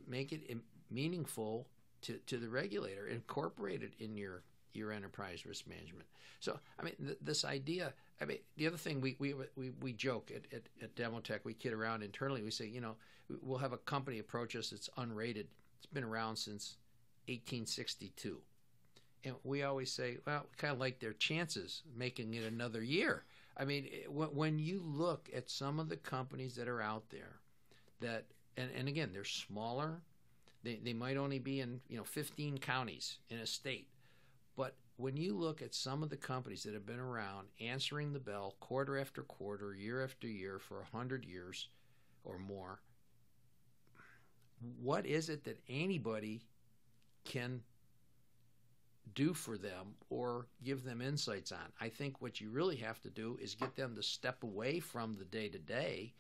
Make it meaningful to the regulator. Incorporate it in your enterprise risk management. So, I mean, this idea. I mean, the other thing we joke at Demotech, we kid around internally. We say, we'll have a company approach us that's unrated. It's been around since 1862. And we always say, well, we kind of like their chances making it another year. I mean, when you look at some of the companies that are out there that, and again, they're smaller, they might only be in 15 counties in a state. But when you look at some of the companies that have been around answering the bell quarter after quarter, year after year for 100 years or more, what is it that anybody can do for them or give them insights on? I think what you really have to do is get them to step away from the day-to-day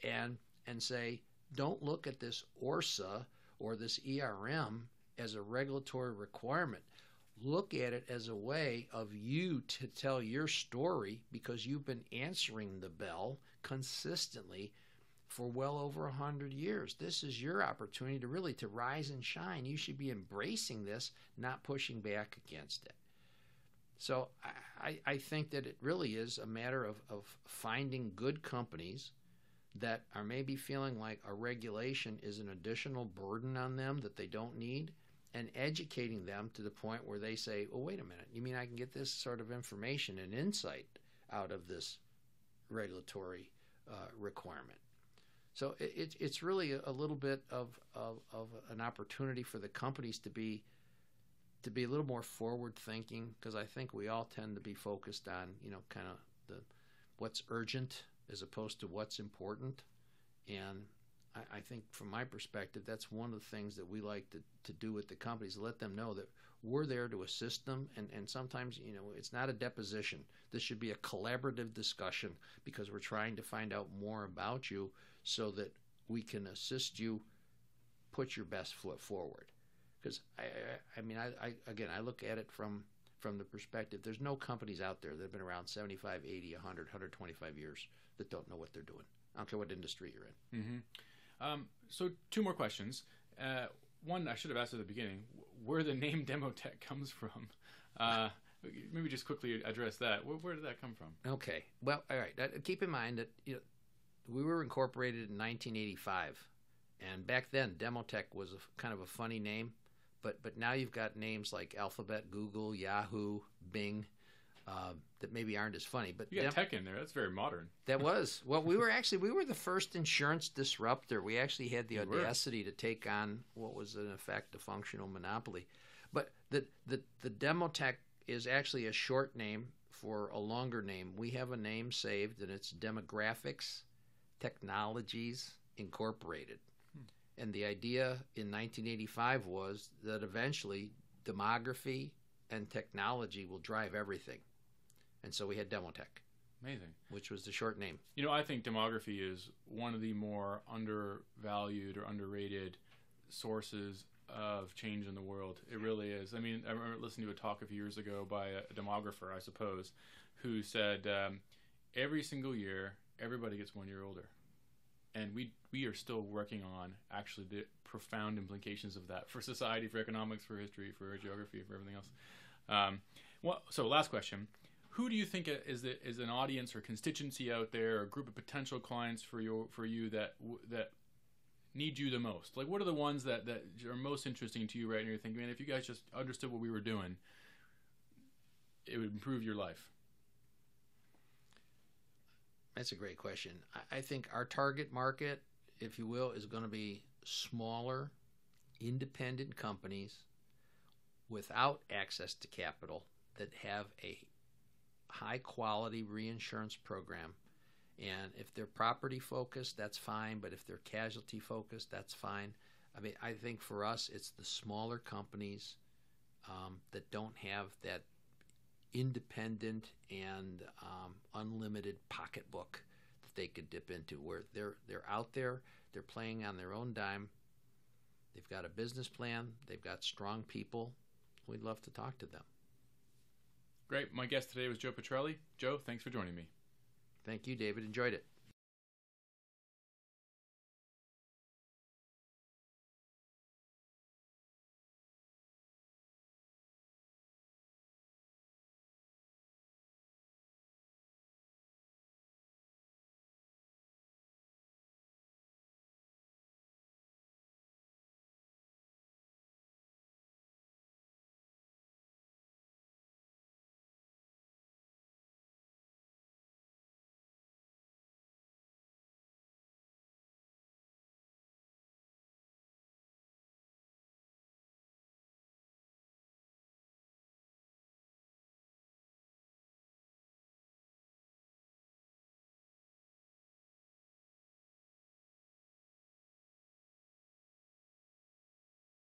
and say, don't look at this ORSA or this ERM as a regulatory requirement. Look at it as a way of you to tell your story because you've been answering the bell consistently for well over 100 years. This is your opportunity to rise and shine. You should be embracing this, not pushing back against it. So I think that it really is a matter of finding good companies that are maybe feeling like a regulation is an additional burden on them that they don't need, and educating them to the point where they say, oh, wait a minute, you mean I can get this sort of information and insight out of this regulatory requirement? So it's really a little bit of an opportunity for the companies to be a little more forward thinking, because I think we all tend to be focused on kind of what's urgent as opposed to what's important. And I think from my perspective, that's one of the things that we like to do with the companies, let them know that we're there to assist them. And sometimes, it's not a deposition. This should be a collaborative discussion because we're trying to find out more about you so that we can assist you put your best foot forward. Because, I look at it from the perspective, there's no companies out there that have been around 75, 80, 100, 125 years that don't know what they're doing. I don't care what industry you're in. Mm-hmm. So 2 more questions. One, I should have asked at the beginning, where the name Demotech comes from. Maybe just quickly address that. Where did that come from? Okay. Well, all right. Keep in mind that we were incorporated in 1985, and back then Demotech was kind of a funny name, but now you've got names like Alphabet, Google, Yahoo, Bing, that maybe aren't as funny. But you got tech in there. That's very modern. That was. Well, we were the first insurance disruptor. We actually had the audacity to take on what was in effect a functional monopoly. But the Demotech is actually a short name for a longer name. We have a name saved, and it's Demographics Technologies Incorporated. And the idea in 1985 was that eventually demography and technology will drive everything. And so we had Demotech. Amazing. Which was the short name. I think demography is one of the more undervalued or underrated sources of change in the world. It really is. I mean, I remember listening to a talk a few years ago by a demographer, I suppose, who said every single year, everybody gets 1 year older. And we are still working on actually the profound implications of that for society, for economics, for history, for geography, for everything else. So last question. Who do you think is an audience or constituency out there, or a group of potential clients for you that need you the most? Like, what are the ones that are most interesting to you right now? You're thinking, man, if you guys just understood what we were doing, it would improve your life. That's a great question. I think our target market, if you will, is going to be smaller, independent companies without access to capital that have a high-quality reinsurance program. And if they're property-focused, that's fine. But if they're casualty-focused, that's fine. I mean, I think for us, it's the smaller companies that don't have that independent and unlimited pocketbook that they could dip into, where they're out there, they're playing on their own dime, they've got a business plan, they've got strong people. We'd love to talk to them. Great. My guest today was Joe Petrelli. Joe, thanks for joining me. Thank you, David. Enjoyed it.